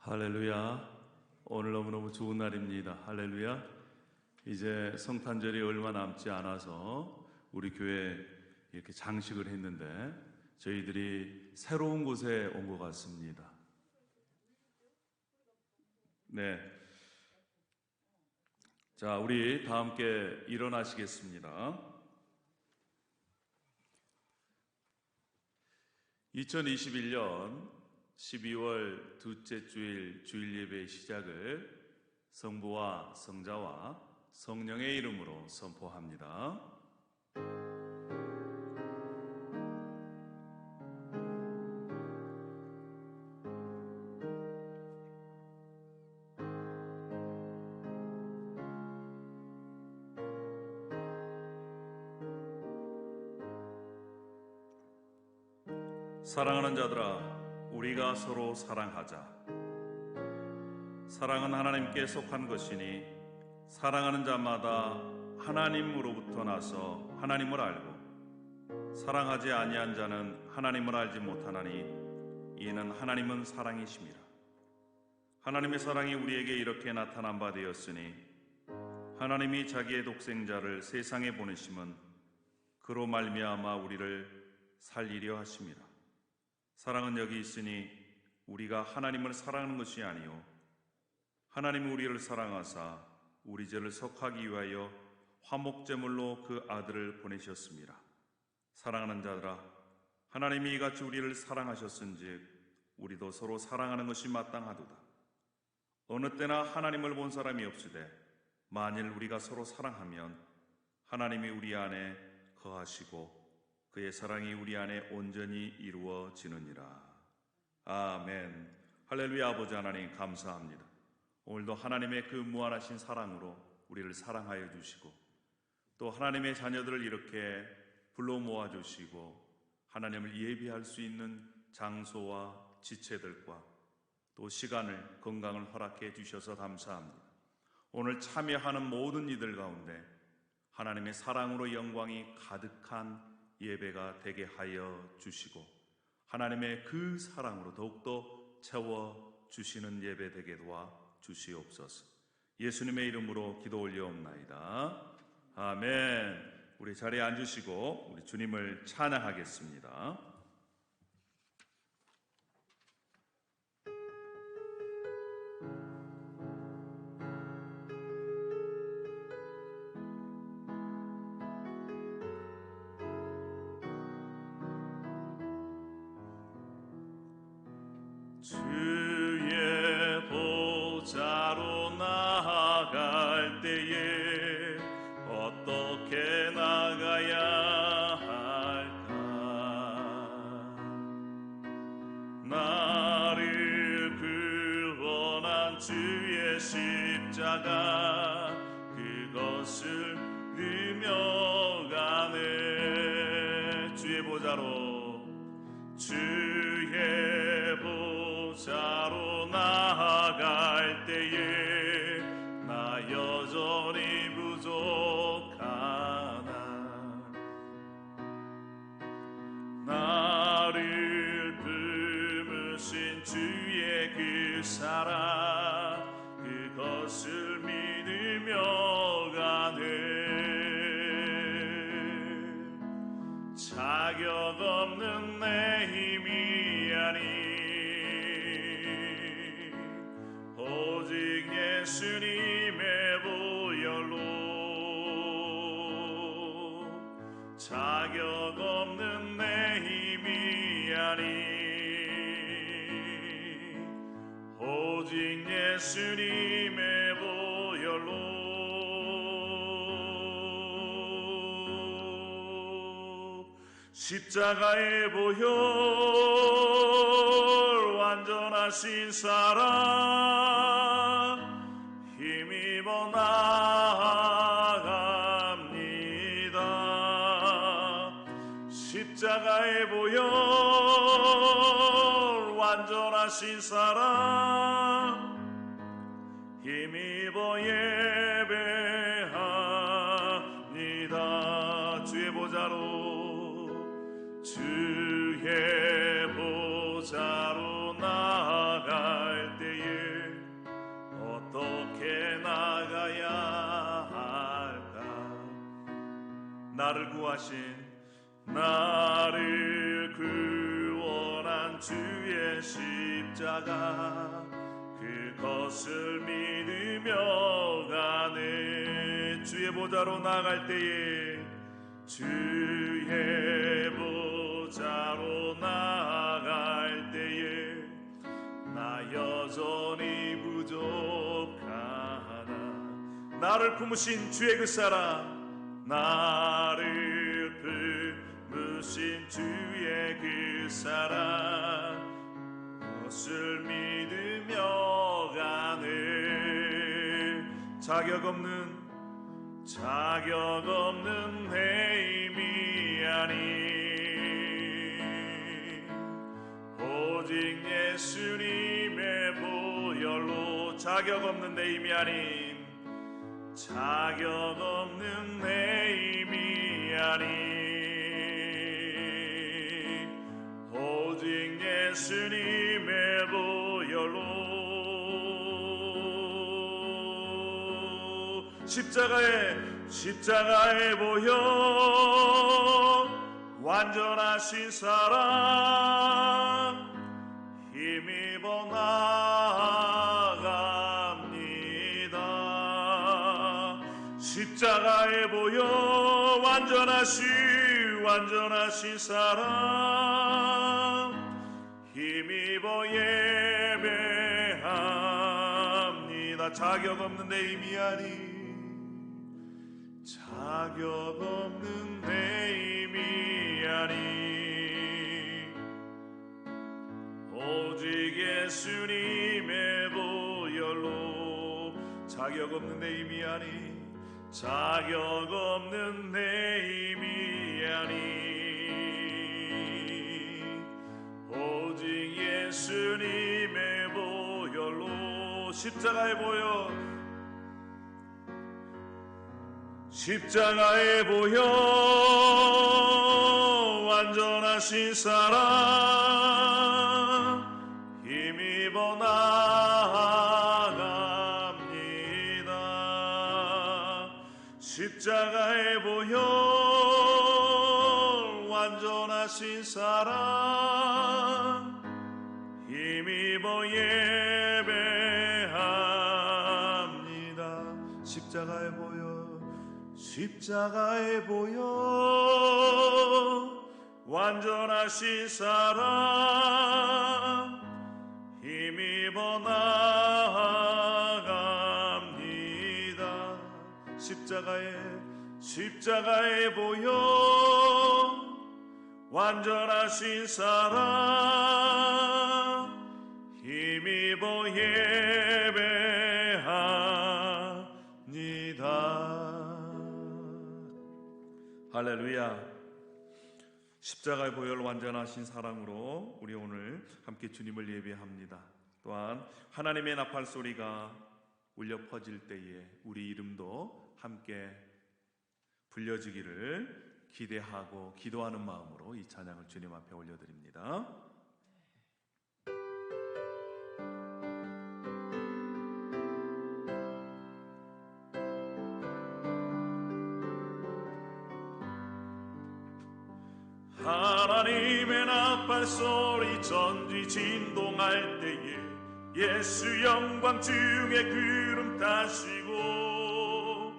할렐루야. 오늘 너무너무 좋은 날입니다. 할렐루야. 이제 성탄절이 얼마 남지 않아서 우리 교회 이렇게 장식을 했는데 저희들이 새로운 곳에 온 것 같습니다. 네. 자, 우리 다 함께 일어나시겠습니다. 2021년 12월 둘째 주일 주일 예배의 시작을 성부와 성자와 성령의 이름으로 선포합니다. 사랑하는 자들아, 우리가 서로 사랑하자. 사랑은 하나님께 속한 것이니 사랑하는 자마다 하나님으로부터 나서 하나님을 알고 사랑하지 아니한 자는 하나님을 알지 못하나니 이는 하나님은 사랑이심이라. 하나님의 사랑이 우리에게 이렇게 나타난 바 되었으니 하나님이 자기의 독생자를 세상에 보내심은 그로 말미암아 우리를 살리려 하심이라. 사랑은 여기 있으니 우리가 하나님을 사랑하는 것이 아니요 하나님이 우리를 사랑하사 우리 죄를 속하기 위하여 화목제물로 그 아들을 보내셨습니다. 사랑하는 자들아, 하나님이 이같이 우리를 사랑하셨은즉 우리도 서로 사랑하는 것이 마땅하도다. 어느 때나 하나님을 본 사람이 없으되 만일 우리가 서로 사랑하면 하나님이 우리 안에 거하시고 그의 사랑이 우리 안에 온전히 이루어지느니라. 아멘. 할렐루야. 아버지 하나님 감사합니다. 오늘도 하나님의 그 무한하신 사랑으로 우리를 사랑하여 주시고 또 하나님의 자녀들을 이렇게 불러 모아주시고 하나님을 예배할 수 있는 장소와 지체들과 또 시간을 건강을 허락해 주셔서 감사합니다. 오늘 참여하는 모든 이들 가운데 하나님의 사랑으로 영광이 가득한 예배가 되게 하여 주시고 하나님의 그 사랑으로 더욱더 채워주시는 예배 되게 도와 주시옵소서. 예수님의 이름으로 기도 올려옵나이다. 아멘. 우리 자리에 앉으시고 우리 주님을 찬양하겠습니다. 주의 보좌로 나아갈 때에 어떻게 나가야 할까? 나를 구원한 주의 십자가 그것을 누려가네. 주의 보좌로 보좌로 나아갈 때에 나 여전히 부족하나. 나를 품으신 주의 그 사랑 그것을 믿으며 가네. 자격 없는 내 힘이 아니 오직 예수님의 보혈로. 자격 없는 내 힘이 아니 오직 예수님의 보혈로. 십자가의 보혈 완전하신 사랑 힘입어 나아갑니다. 십자가의 보혈 완전하신 사랑 힘입어 예배합니다. 주의 보좌로 주의 보좌로 나아갈 때에 나를 구하신 나를 구원한 주의 십자가 그것을 믿으며 가네. 주의 보좌로 나갈 때에 주의 보좌로 나아갈 때에 나 여전히 부족하나. 나를 품으신 주의 그 사랑, 나를 품으신 주의 그 사랑 그것을 믿으며 가네. 자격 없는 내 힘이 아니 오직 예수님의 보혈로. 자격 없는 내 힘이 아닌 자격 없는 내 힘이 아니 오직 예수님의 보혈로. 십자가의 보혈 완전하신 사랑 힘입어 나아갑니다. 십자가의 보혈 완전하신 사랑 힘입어 예배합니다. 자격 없는 내 힘이 아닌 자격 없는 내 힘이 아니 오직 예수님의 보혈로. 자격 없는 내 힘이 아닌 자격 없는 내 힘이 아니 오직 예수님의 보혈로. 십자가의 보혈 완전하신 사랑 힘입어 나아갑니다. 십자가의 보혈 완전하신 사랑 힘입어 예배합니다. 십자가의 보혈 완전하신 사랑 힘입어 나아갑니다. 십자가의 보혈 완전하신 사랑 힘입어 예배합니다. 할렐루야. 십자가의 보혈 완전하신 사랑으로 우리 오늘 함께 주님을 예배합니다. 또한 하나님의 나팔 소리가 울려 퍼질 때에 우리 이름도 함께 불려지기를 기대하고 기도하는 마음으로 이 찬양을 주님 앞에 올려드립니다. 하나님의 나팔 소리 전지 진동할 때에 예수 영광 중에 구름 타시고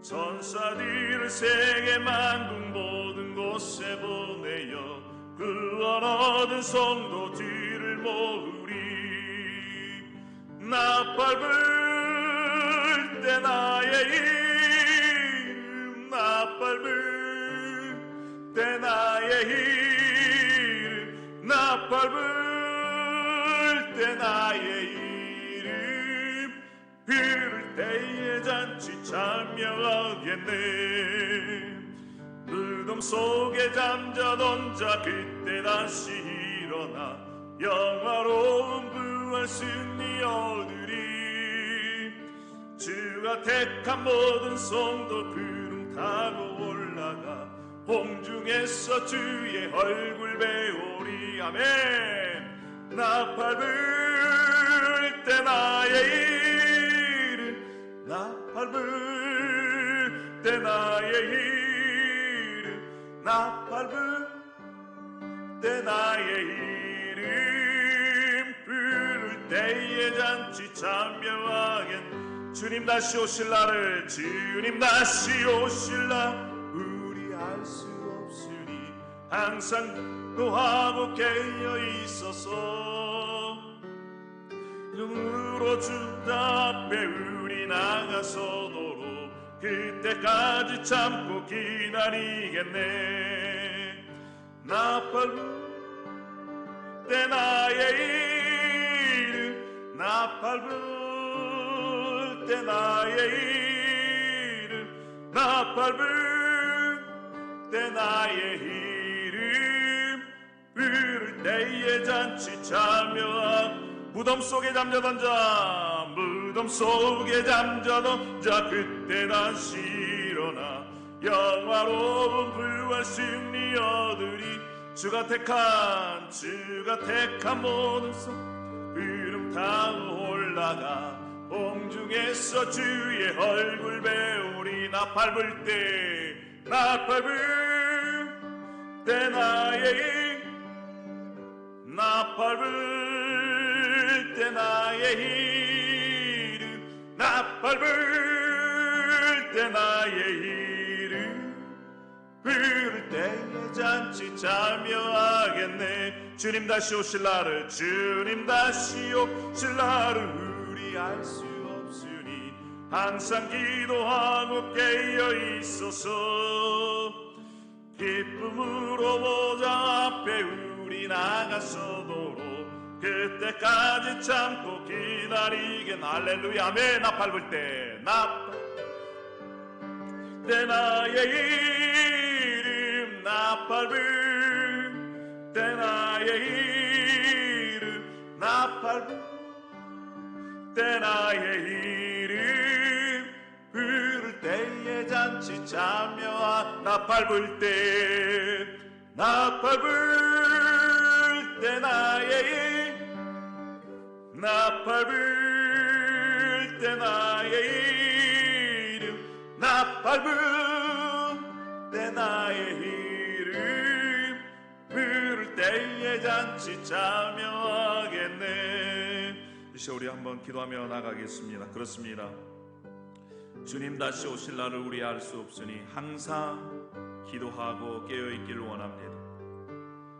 전사들을 세계 만국 모든 곳에 보내어 구원 얻은 성도들을 모으리. 나팔 불 때 나의 이름 나팔 불 때 나의 이름 나팔 불 때 나의 이름 부를 때에 잔치 참여하겠네. 무덤 속에 잠자던 자 그때 다시 일어나 영화로운 부활 승리 얻으리. 주가 택한 모든 성도 구름 타고 올라가 공중에서 주의 얼굴 배우리. 아멘. 나팔 불 때 나의 이름 나팔 불 때 나의 나 밟을 때 나의 이름 부를 때에 잔치 참여하겐 주님 다시 오실 날을 주님 다시 오실 날 우리 알 수 없으니 항상 노하고 깨어 있어서 눈으로 주 앞에 우리 나가서도록 그때까지 참고 기다리겠네. 나 밟을 때 나의 이름 나 밟을 때 나의 이름 나 밟을 때 나의 이름 부를 때에 잔치 참여한 무덤 속에 잠자던 자 무덤 속에 잠자던 자 그때 다시 일어나 영화로운 부활 승리 얻으리. 주가 택한 모든 성 이름 타고 올라가 공중에서 주의 얼굴 배우리. 나 밟을 때 나의 나 밟을 때 나의 이름 나 밟을 때 나의 이름 부를 때에 잔치 참여하겠네. 주님 다시 오실 날을 우리 알 수 없으니 항상 기도하고 깨어 있어서 기쁨으로 보좌 앞에 우리 나가서도록 그때까지 참고 기다리겐. 할렐루야 아멘. 나 밟을 때 나의 이름 나 밟을 때 나의 이름 나 밟을 때 나의 이름 부를 때에 잔치 참여하. 나 밟을 때 나의 나 밟을 때 나의 이름 나 밟을 때 나의 이름 부를 때에 잔치 참여하겠네. 이제 우리 한번 기도하며 나가겠습니다. 그렇습니다. 주님 다시 오실 날을 우리 알 수 없으니 항상 기도하고 깨어있기를 원합니다.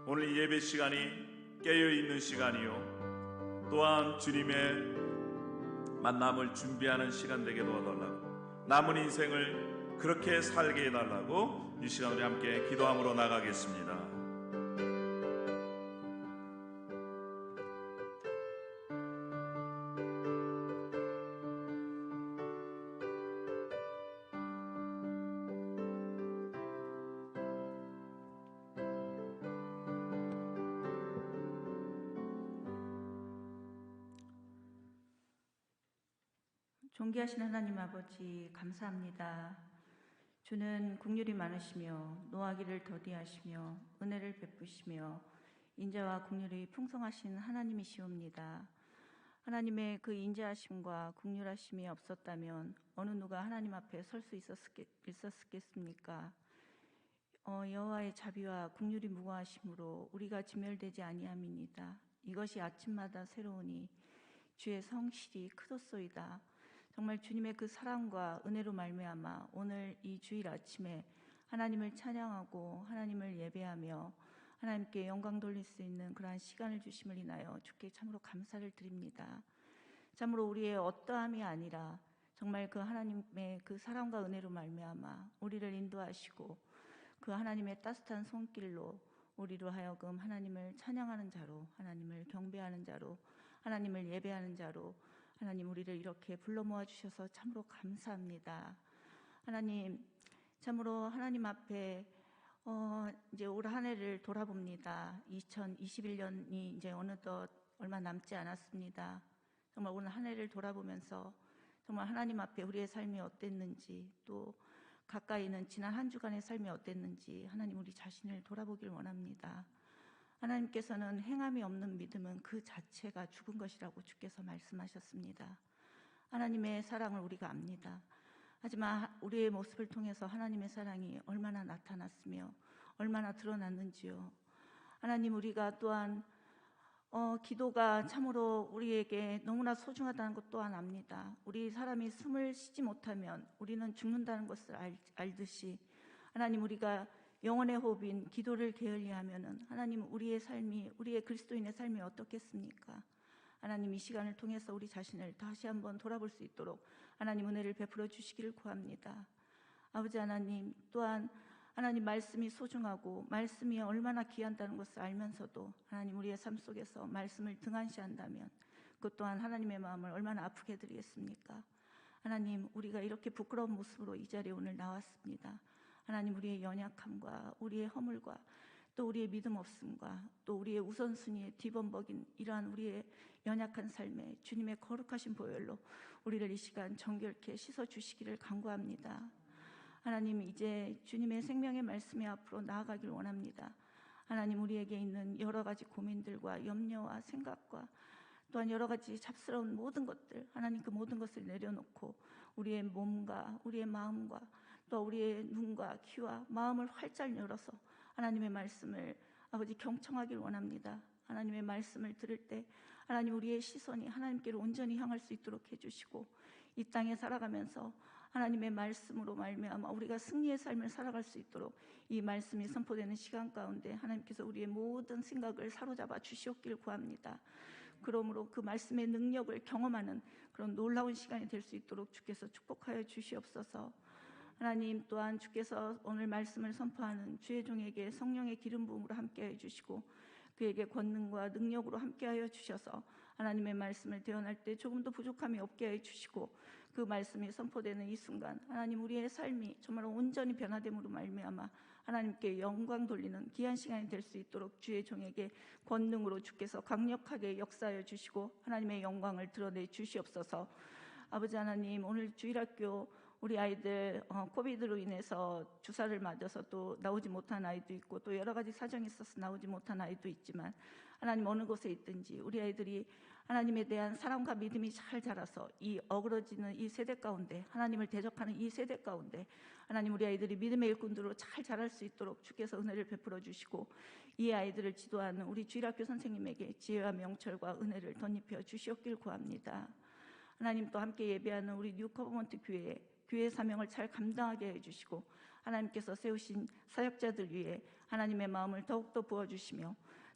오늘 예배 시간이 깨어있는 시간이요 또한 주님의 만남을 준비하는 시간 되게 도와달라고, 남은 인생을 그렇게 살게 해달라고 이 시간 우리 함께 기도함으로 나가겠습니다. 존귀하신 하나님 아버지 감사합니다. 주는 긍휼이 많으시며 노하기를 더디하시며 은혜를 베푸시며 인자와 긍휼이 풍성하신 하나님이시옵니다. 하나님의 그 인자하심과 긍휼하심이 없었다면 어느 누가 하나님 앞에 설 수 있었겠습니까? 여호와의 자비와 긍휼이 무거하심으로 우리가 진멸되지 아니함이니이다. 이것이 아침마다 새로우니 주의 성실이 크도소이다. 정말 주님의 그 사랑과 은혜로 말미암아 오늘 이 주일 아침에 하나님을 찬양하고 하나님을 예배하며 하나님께 영광 돌릴 수 있는 그러한 시간을 주심을 인하여 주께 참으로 감사를 드립니다. 참으로 우리의 어떠함이 아니라 정말 그 하나님의 그 사랑과 은혜로 말미암아 우리를 인도하시고 그 하나님의 따뜻한 손길로 우리로 하여금 하나님을 찬양하는 자로, 하나님을 경배하는 자로, 하나님을 예배하는 자로 하나님 우리를 이렇게 불러 모아 주셔서 참으로 감사합니다. 하나님 참으로 하나님 앞에 이제 올 한 해를 돌아봅니다. 2021년이 이제 어느덧 얼마 남지 않았습니다. 정말 오늘 한 해를 돌아보면서 정말 하나님 앞에 우리의 삶이 어땠는지, 또 가까이는 지난 한 주간의 삶이 어땠는지 하나님 우리 자신을 돌아보길 원합니다. 하나님께서는 행함이 없는 믿음은 그 자체가 죽은 것이라고 주께서 말씀하셨습니다. 하나님의 사랑을 우리가 압니다. 하지만 우리의 모습을 통해서 하나님의 사랑이 얼마나 나타났으며 얼마나 드러났는지요. 하나님, 우리가 또한 기도가 참으로 우리에게 너무나 소중하다는 것 또한 압니다. 우리 사람이 숨을 쉬지 못하면 우리는 죽는다는 것을 알듯이 하나님, 우리가 영혼의 호흡인 기도를 게을리하면은 하나님, 우리의 삶이, 우리의 그리스도인의 삶이 어떻겠습니까? 하나님, 이 시간을 통해서 우리 자신을 다시 한번 돌아볼 수 있도록 하나님 은혜를 베풀어 주시기를 구합니다. 아버지 하나님, 또한 하나님 말씀이 소중하고 말씀이 얼마나 귀한다는 것을 알면서도 하나님, 우리의 삶 속에서 말씀을 등한시한다면 그것 또한 하나님의 마음을 얼마나 아프게 해드리겠습니까? 하나님, 우리가 이렇게 부끄러운 모습으로 이 자리에 오늘 나왔습니다. 하나님, 우리의 연약함과 우리의 허물과 또 우리의 믿음 없음과 또 우리의 우선순위에 뒤범벅인 이러한 우리의 연약한 삶에 주님의 거룩하신 보혈로 우리를 이 시간 정결케 씻어주시기를 간구합니다. 하나님, 이제 주님의 생명의 말씀의 앞으로 나아가길 원합니다. 하나님, 우리에게 있는 여러 가지 고민들과 염려와 생각과 또한 여러 가지 잡스러운 모든 것들, 하나님, 그 모든 것을 내려놓고 우리의 몸과 우리의 마음과 또 우리의 눈과 귀와 마음을 활짝 열어서 하나님의 말씀을 아버지 경청하길 원합니다. 하나님의 말씀을 들을 때 하나님, 우리의 시선이 하나님께로 온전히 향할 수 있도록 해주시고 이 땅에 살아가면서 하나님의 말씀으로 말미암아 우리가 승리의 삶을 살아갈 수 있도록 이 말씀이 선포되는 시간 가운데 하나님께서 우리의 모든 생각을 사로잡아 주시옵기를 구합니다. 그러므로 그 말씀의 능력을 경험하는 그런 놀라운 시간이 될 수 있도록 주께서 축복하여 주시옵소서. 하나님, 또한 주께서 오늘 말씀을 선포하는 주의 종에게 성령의 기름 부음으로 함께해 주시고 그에게 권능과 능력으로 함께하여 주셔서 하나님의 말씀을 대언할 때 조금도 부족함이 없게 해 주시고 그 말씀이 선포되는 이 순간 하나님, 우리의 삶이 정말 온전히 변화됨으로 말미암아 하나님께 영광 돌리는 귀한 시간이 될 수 있도록 주의 종에게 권능으로 주께서 강력하게 역사하여 주시고 하나님의 영광을 드러내 주시옵소서. 아버지 하나님, 오늘 주일학교 우리 아이들 코비드로 인해서 주사를 맞아서 또 나오지 못한 아이도 있고 또 여러 가지 사정이 있어서 나오지 못한 아이도 있지만 하나님, 어느 곳에 있든지 우리 아이들이 하나님에 대한 사랑과 믿음이 잘 자라서 이 어그러지는 이 세대 가운데 하나님을 대적하는 이 세대 가운데 하나님, 우리 아이들이 믿음의 일꾼들로 잘 자랄 수 있도록 주께서 은혜를 베풀어 주시고 이 아이들을 지도하는 우리 주일학교 선생님에게 지혜와 명철과 은혜를 덧입혀 주시옵길 구합니다. 하나님, 또 함께 예배하는 우리 뉴 커버먼트 교회의 사명을 잘 감당하게 해주시고 하나님께서 세우신 사역자들 위해 하나님의 마음을 더욱더 부어주시며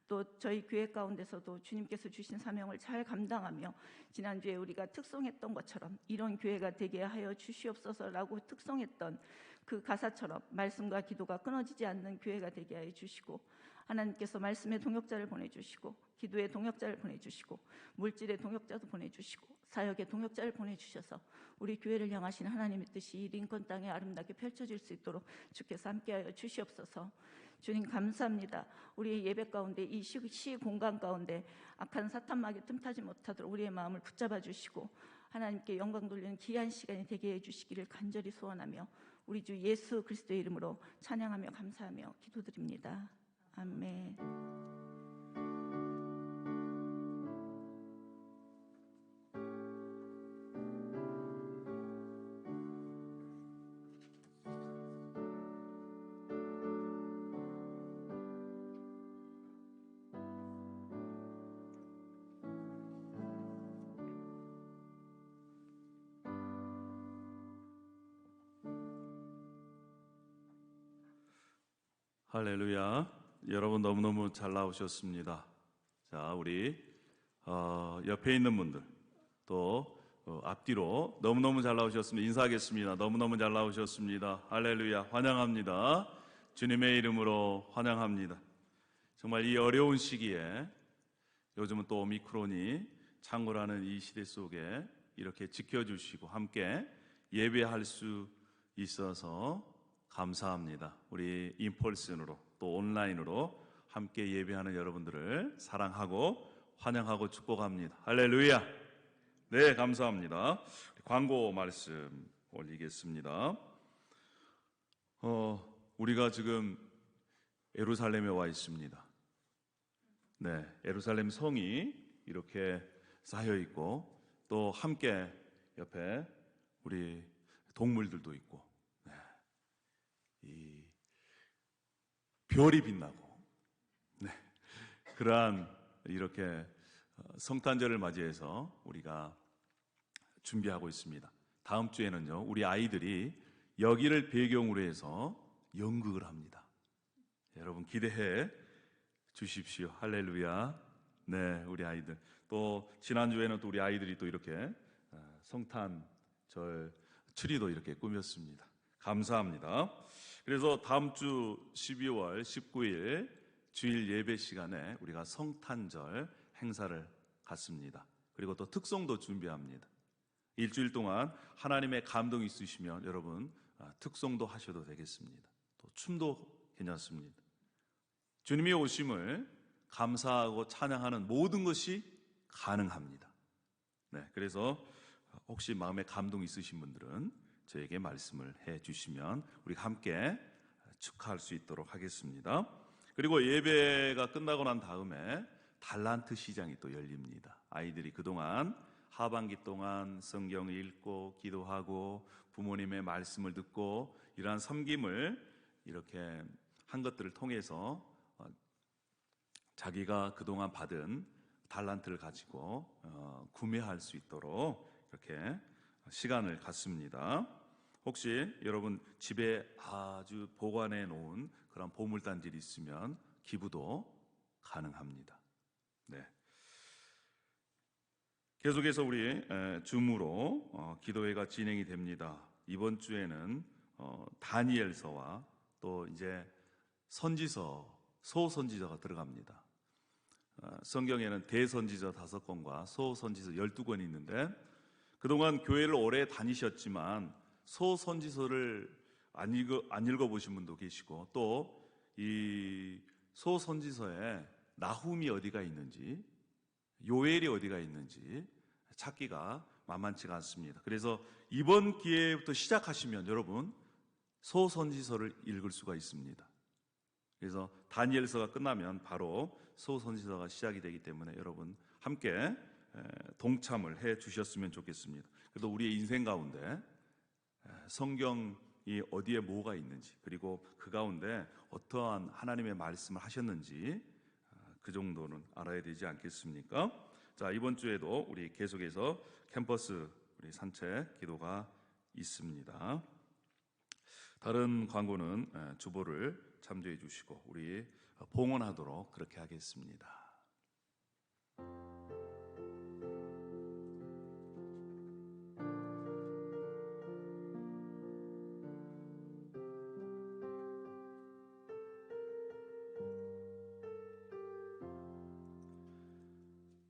또 저희 교회 가운데서도 주님께서 주신 사명을 잘 감당하며 지난주에 우리가 특송했던 것처럼 이런 교회가 되게 하여 주시옵소서라고 특송했던 그 가사처럼 말씀과 기도가 끊어지지 않는 교회가 되게 하여 주시고 하나님께서 말씀의 동역자를 보내주시고 기도의 동역자를 보내주시고 물질의 동역자도 보내주시고 사역의 동역자를 보내주셔서 우리 교회를 향하신 하나님의 뜻이 이 링컨 땅에 아름답게 펼쳐질 수 있도록 주께서 함께하여 주시옵소서. 주님, 감사합니다. 우리의 예배 가운데 이 시 공간 가운데 악한 사탄마귀 틈타지 못하도록 우리의 마음을 붙잡아 주시고 하나님께 영광 돌리는 귀한 시간이 되게 해주시기를 간절히 소원하며 우리 주 예수 그리스도의 이름으로 찬양하며 감사하며 기도드립니다. 아멘. 할렐루야. 여러분 너무너무 잘 나오셨습니다. 자, 우리 옆에 있는 분들 또 앞뒤로 너무너무 잘 나오셨습니다. 인사하겠습니다. 너무너무 잘 나오셨습니다. 할렐루야. 환영합니다. 주님의 이름으로 환영합니다. 정말 이 어려운 시기에 요즘은 또 오미크론이 창궐하는 이 시대 속에 이렇게 지켜주시고 함께 예배할 수 있어서 감사합니다. 우리 인펄슨으로 또 온라인으로 함께 예배하는 여러분들을 사랑하고 환영하고 축복합니다. 할렐루야. 네, 감사합니다. 광고 말씀 올리겠습니다. 우리가 지금 예루살렘에 와 있습니다. 네, 예루살렘 성이 이렇게 쌓여 있고 또 함께 옆에 우리 동물들도 있고 이 별이 빛나고, 네, 그러한 이렇게 성탄절을 맞이해서 우리가 준비하고 있습니다. 다음 주에는요, 우리 아이들이 여기를 배경으로 해서 연극을 합니다. 여러분 기대해 주십시오. 할렐루야. 네, 우리 아이들. 또 지난주에는 또 우리 아이들이 또 이렇게 성탄절 트리도 이렇게 꾸몄습니다. 감사합니다. 그래서 다음 주 12월 19일 주일 예배 시간에 우리가 성탄절 행사를 갖습니다. 그리고 또 특송도 준비합니다. 일주일 동안 하나님의 감동이 있으시면 여러분 특송도 하셔도 되겠습니다. 또 춤도 괜찮습니다. 주님의 오심을 감사하고 찬양하는 모든 것이 가능합니다. 네, 그래서 혹시 마음에 감동 있으신 분들은 저에게 말씀을 해 주시면 우리가 함께 축하할 수 있도록 하겠습니다. 그리고 예배가 끝나고 난 다음에 달란트 시장이 또 열립니다. 아이들이 그동안 하반기 동안 성경을 읽고 기도하고 부모님의 말씀을 듣고 이러한 섬김을 이렇게 한 것들을 통해서 자기가 그동안 받은 달란트를 가지고 구매할 수 있도록 이렇게 시간을 갖습니다. 혹시 여러분 집에 아주 보관해 놓은 그런 보물단들이 있으면 기부도 가능합니다. 네. 계속해서 우리 줌으로 기도회가 진행이 됩니다. 이번 주에는 다니엘서와 또 이제 선지서, 소선지서가 들어갑니다. 성경에는 대선지서 5권과 소선지서 12권이 있는데 그동안 교회를 오래 다니셨지만 소선지서를 안 읽어보신 분도 계시고 또 이 소선지서에 나훔이 어디가 있는지 요엘이 어디가 있는지 찾기가 만만치가 않습니다. 그래서 이번 기회부터 시작하시면 여러분 소선지서를 읽을 수가 있습니다. 그래서 다니엘서가 끝나면 바로 소선지서가 시작이 되기 때문에 여러분 함께 동참을 해 주셨으면 좋겠습니다. 그래도 우리의 인생 가운데 성경이 어디에 뭐가 있는지 그리고 그 가운데 어떠한 하나님의 말씀을 하셨는지 그 정도는 알아야 되지 않겠습니까? 자, 이번 주에도 우리 계속해서 캠퍼스 우리 산책 기도가 있습니다. 다른 광고는 주보를 참조해 주시고 우리 봉헌하도록 그렇게 하겠습니다.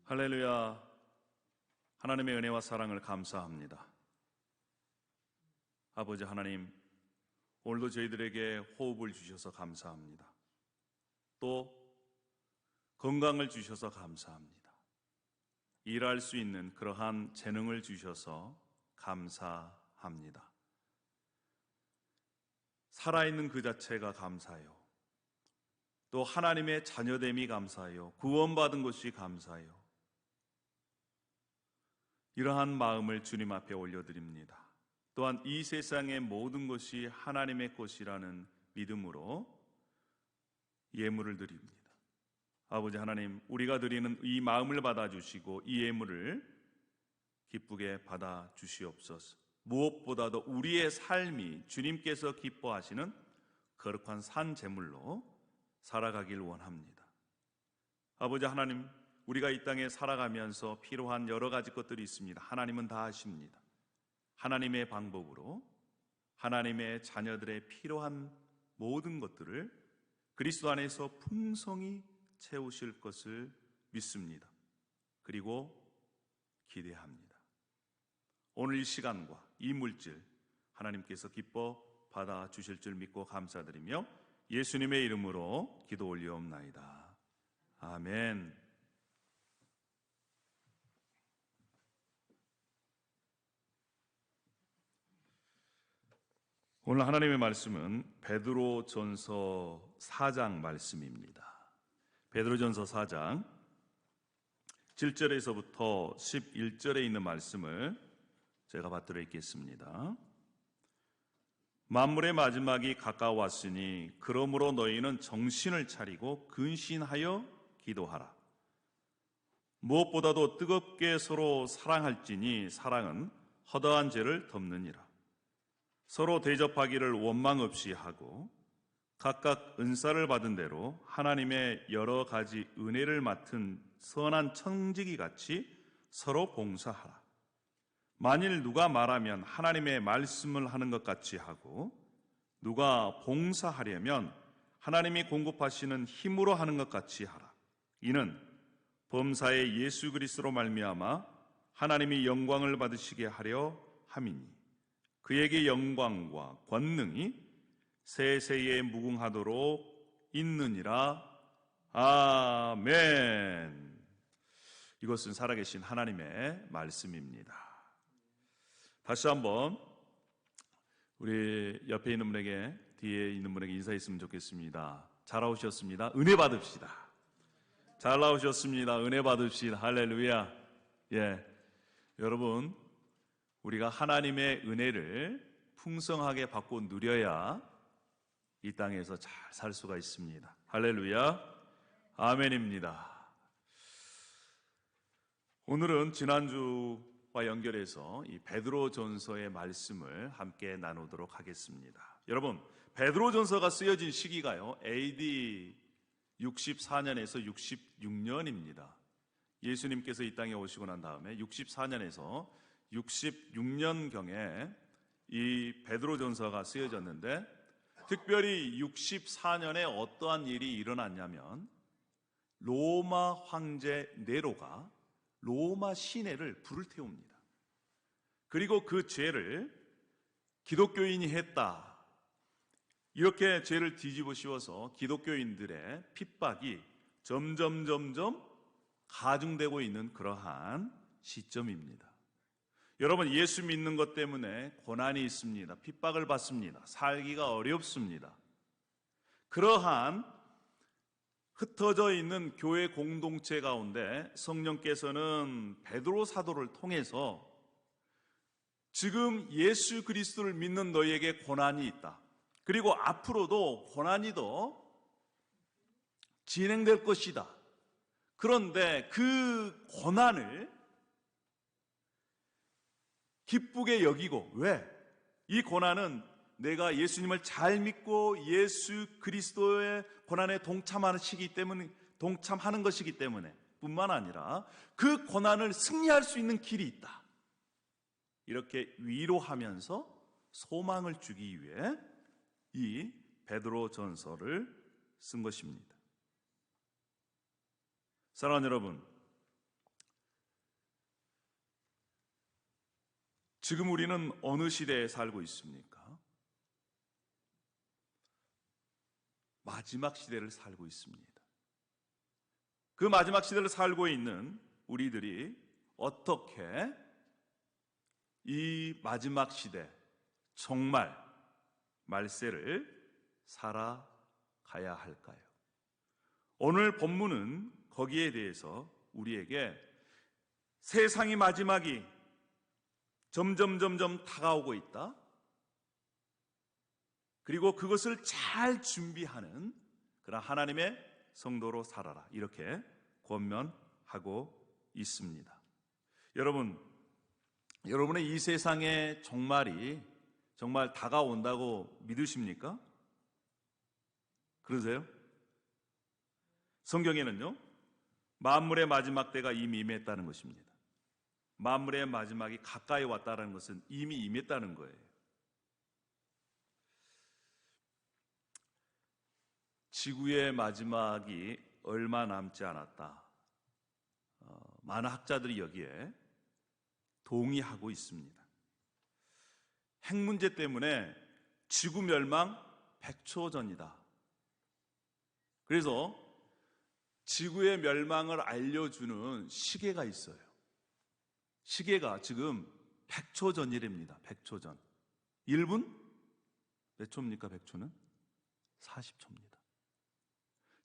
할렐루야. 하나님의 은혜와 사랑을 감사합니다. 아버지 하나님, 오늘도 저희들에게 호흡을 주셔서 감사합니다. 또 건강을 주셔서 감사합니다. 일할 수 있는 그러한 재능을 주셔서 감사합니다. 살아있는 그 자체가 감사해요. 또 하나님의 자녀됨이 감사해요. 구원받은 것이 감사해요. 이러한 마음을 주님 앞에 올려드립니다. 또한 이 세상의 모든 것이 하나님의 것이라는 믿음으로 예물을 드립니다. 아버지 하나님, 우리가 드리는 이 마음을 받아주시고 이 예물을 기쁘게 받아주시옵소서. 무엇보다도 우리의 삶이 주님께서 기뻐하시는 거룩한 산 제물로 살아가길 원합니다. 아버지 하나님, 우리가 이 땅에 살아가면서 필요한 여러 가지 것들이 있습니다. 하나님은 다 아십니다. 하나님의 방법으로 하나님의 자녀들의 필요한 모든 것들을 그리스도 안에서 풍성히 채우실 것을 믿습니다. 그리고 기대합니다. 오늘 이 시간과 이 물질 하나님께서 기뻐 받아주실 줄 믿고 감사드리며 예수님의 이름으로 기도 올리옵나이다. 아멘. 오늘 하나님의 말씀은 베드로전서 4장 말씀입니다. 베드로전서 4장 7절에서부터 11절에 있는 말씀을 제가 받들어 읽겠습니다. 만물의 마지막이 가까웠으니 그러므로 너희는 정신을 차리고 근신하여 기도하라. 무엇보다도 뜨겁게 서로 사랑할지니 사랑은 허다한 죄를 덮느니라. 서로 대접하기를 원망 없이 하고 각각 은사를 받은 대로 하나님의 여러 가지 은혜를 맡은 선한 청지기 같이 서로 봉사하라. 만일 누가 말하면 하나님의 말씀을 하는 것 같이 하고 누가 봉사하려면 하나님이 공급하시는 힘으로 하는 것 같이 하라. 이는 범사의 예수 그리스도로 말미암아 하나님이 영광을 받으시게 하려 함이니 그에게 영광과 권능이 세세에 무궁하도록 있느니라. 아멘. 이것은 살아계신 하나님의 말씀입니다. 다시 한번 우리 옆에 있는 분에게, 뒤에 있는 분에게 인사했으면 좋겠습니다. 잘 나오셨습니다. 은혜 받읍시다. 잘 나오셨습니다. 은혜 받읍시다. 할렐루야. 예, 여러분, 우리가 하나님의 은혜를 풍성하게 받고 누려야 이 땅에서 잘 살 수가 있습니다. 할렐루야. 아멘입니다. 오늘은 지난주와 연결해서 이 베드로전서의 말씀을 함께 나누도록 하겠습니다. 여러분, 베드로전서가 쓰여진 시기가요, AD 64년에서 66년입니다. 예수님께서 이 땅에 오시고 난 다음에 64년에서 66년경에 이 베드로전서가 쓰여졌는데, 특별히 64년에 어떠한 일이 일어났냐면 로마 황제 네로가 로마 시내를 불을 태웁니다. 그리고 그 죄를 기독교인이 했다, 이렇게 죄를 뒤집어 씌워서 기독교인들의 핍박이 점점 가중되고 있는 그러한 시점입니다. 여러분, 예수 믿는 것 때문에 고난이 있습니다. 핍박을 받습니다. 살기가 어렵습니다. 그러한 흩어져 있는 교회 공동체 가운데 성령께서는 베드로 사도를 통해서 지금 예수 그리스도를 믿는 너희에게 고난이 있다, 그리고 앞으로도 고난이 더 진행될 것이다. 그런데 그 고난을 기쁘게 여기고, 왜? 이 고난은 내가 예수님을 잘 믿고 예수 그리스도의 고난에 동참하는 것이기 때문에 뿐만 아니라 그 고난을 승리할 수 있는 길이 있다, 이렇게 위로하면서 소망을 주기 위해 이 베드로전서를 쓴 것입니다. 사랑하는 여러분, 지금 우리는 어느 시대에 살고 있습니까? 마지막 시대를 살고 있습니다. 그 마지막 시대를 살고 있는 우리들이 어떻게 이 마지막 시대, 정말 말세를 살아가야 할까요? 오늘 본문은 거기에 대해서 우리에게 세상의 마지막이 점점 다가오고 있다, 그리고 그것을 잘 준비하는 그런 하나님의 성도로 살아라, 이렇게 권면하고 있습니다. 여러분의 이 세상의 종말이 정말 다가온다고 믿으십니까? 그러세요? 성경에는요, 만물의 마지막 때가 이미 임했다는 것입니다. 만물의 마지막이 가까이 왔다는 것은 이미 임했다는 거예요. 지구의 마지막이 얼마 남지 않았다, 많은 학자들이 여기에 동의하고 있습니다. 핵 문제 때문에 지구 멸망 100초 전이다. 그래서 지구의 멸망을 알려주는 시계가 있어요. 시계가 지금 100초 전이랍니다. 100초 전. 1분? 몇 초입니까? 100초는? 40초입니다.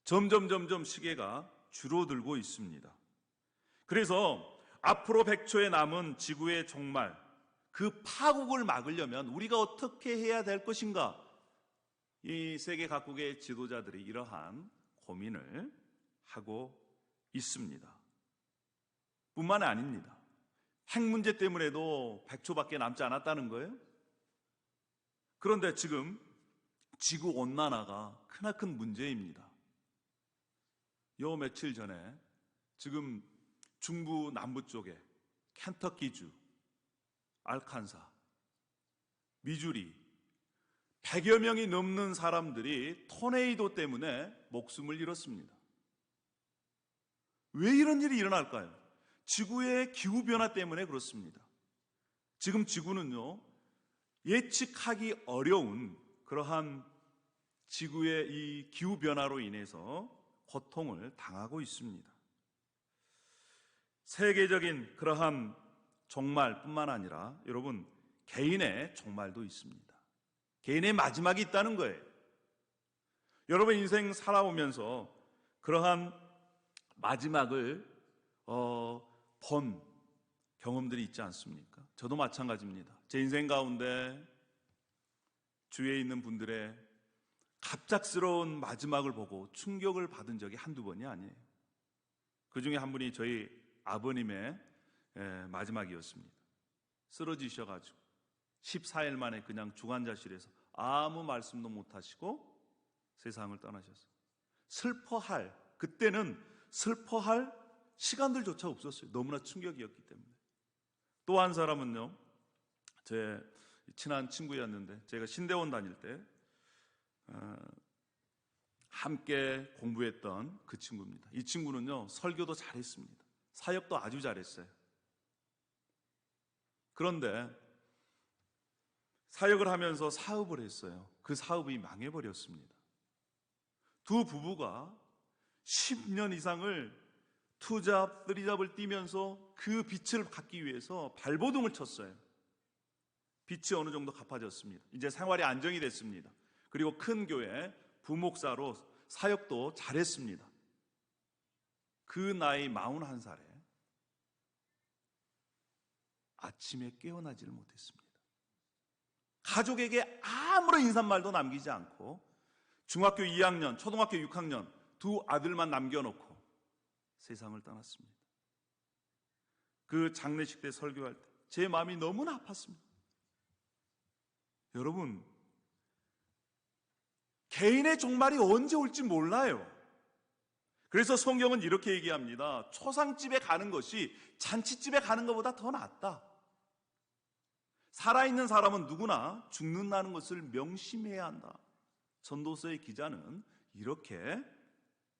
점점 시계가 줄어들고 있습니다. 그래서 앞으로 100초에 남은 지구의 종말, 그 파국을 막으려면 우리가 어떻게 해야 될 것인가? 이 세계 각국의 지도자들이 이러한 고민을 하고 있습니다. 뿐만 아닙니다. 핵 문제 때문에도 100초밖에 남지 않았다는 거예요. 그런데 지금 지구온난화가 크나큰 문제입니다. 요 며칠 전에 지금 중부 남부 쪽에 켄터키주, 알칸사, 미주리 100여 명이 넘는 사람들이 토네이도 때문에 목숨을 잃었습니다. 왜 이런 일이 일어날까요? 지구의 기후변화 때문에 그렇습니다. 지금 지구는요, 예측하기 어려운 그러한 지구의 이 기후변화로 인해서 고통을 당하고 있습니다. 세계적인 그러한 종말뿐만 아니라 여러분, 개인의 종말도 있습니다. 개인의 마지막이 있다는 거예요. 여러분 인생 살아오면서 그러한 마지막을 본 경험들이 있지 않습니까? 저도 마찬가지입니다. 제 인생 가운데 주위에 있는 분들의 갑작스러운 마지막을 보고 충격을 받은 적이 한두 번이 아니에요. 그 중에 한 분이 저희 아버님의 마지막이었습니다. 쓰러지셔가지고 14일 만에 그냥 중환자실에서 아무 말씀도 못하시고 세상을 떠나셨어요. 그때는 슬퍼할 시간들조차 없었어요. 너무나 충격이었기 때문에. 또 한 사람은요, 제 친한 친구였는데 제가 신대원 다닐 때 함께 공부했던 그 친구입니다. 이 친구는요, 설교도 잘했습니다. 사역도 아주 잘했어요. 그런데 사역을 하면서 사업을 했어요. 그 사업이 망해버렸습니다. 두 부부가 10년 이상을 투잡, 쓰리잡을 뛰면서 그 빚을 갚기 위해서 발버둥을 쳤어요. 빚이 어느 정도 갚아졌습니다. 이제 생활이 안정이 됐습니다. 그리고 큰 교회 부목사로 사역도 잘했습니다. 그 나이 41살에 아침에 깨어나지를 못했습니다. 가족에게 아무런 인사말도 남기지 않고 중학교 2학년, 초등학교 6학년 두 아들만 남겨놓고 세상을 떠났습니다. 그 장례식 때 설교할 때 제 마음이 너무나 아팠습니다. 여러분, 개인의 종말이 언제 올지 몰라요. 그래서 성경은 이렇게 얘기합니다. 초상집에 가는 것이 잔치집에 가는 것보다 더 낫다. 살아있는 사람은 누구나 죽는다는 것을 명심해야 한다. 전도서의 기자는 이렇게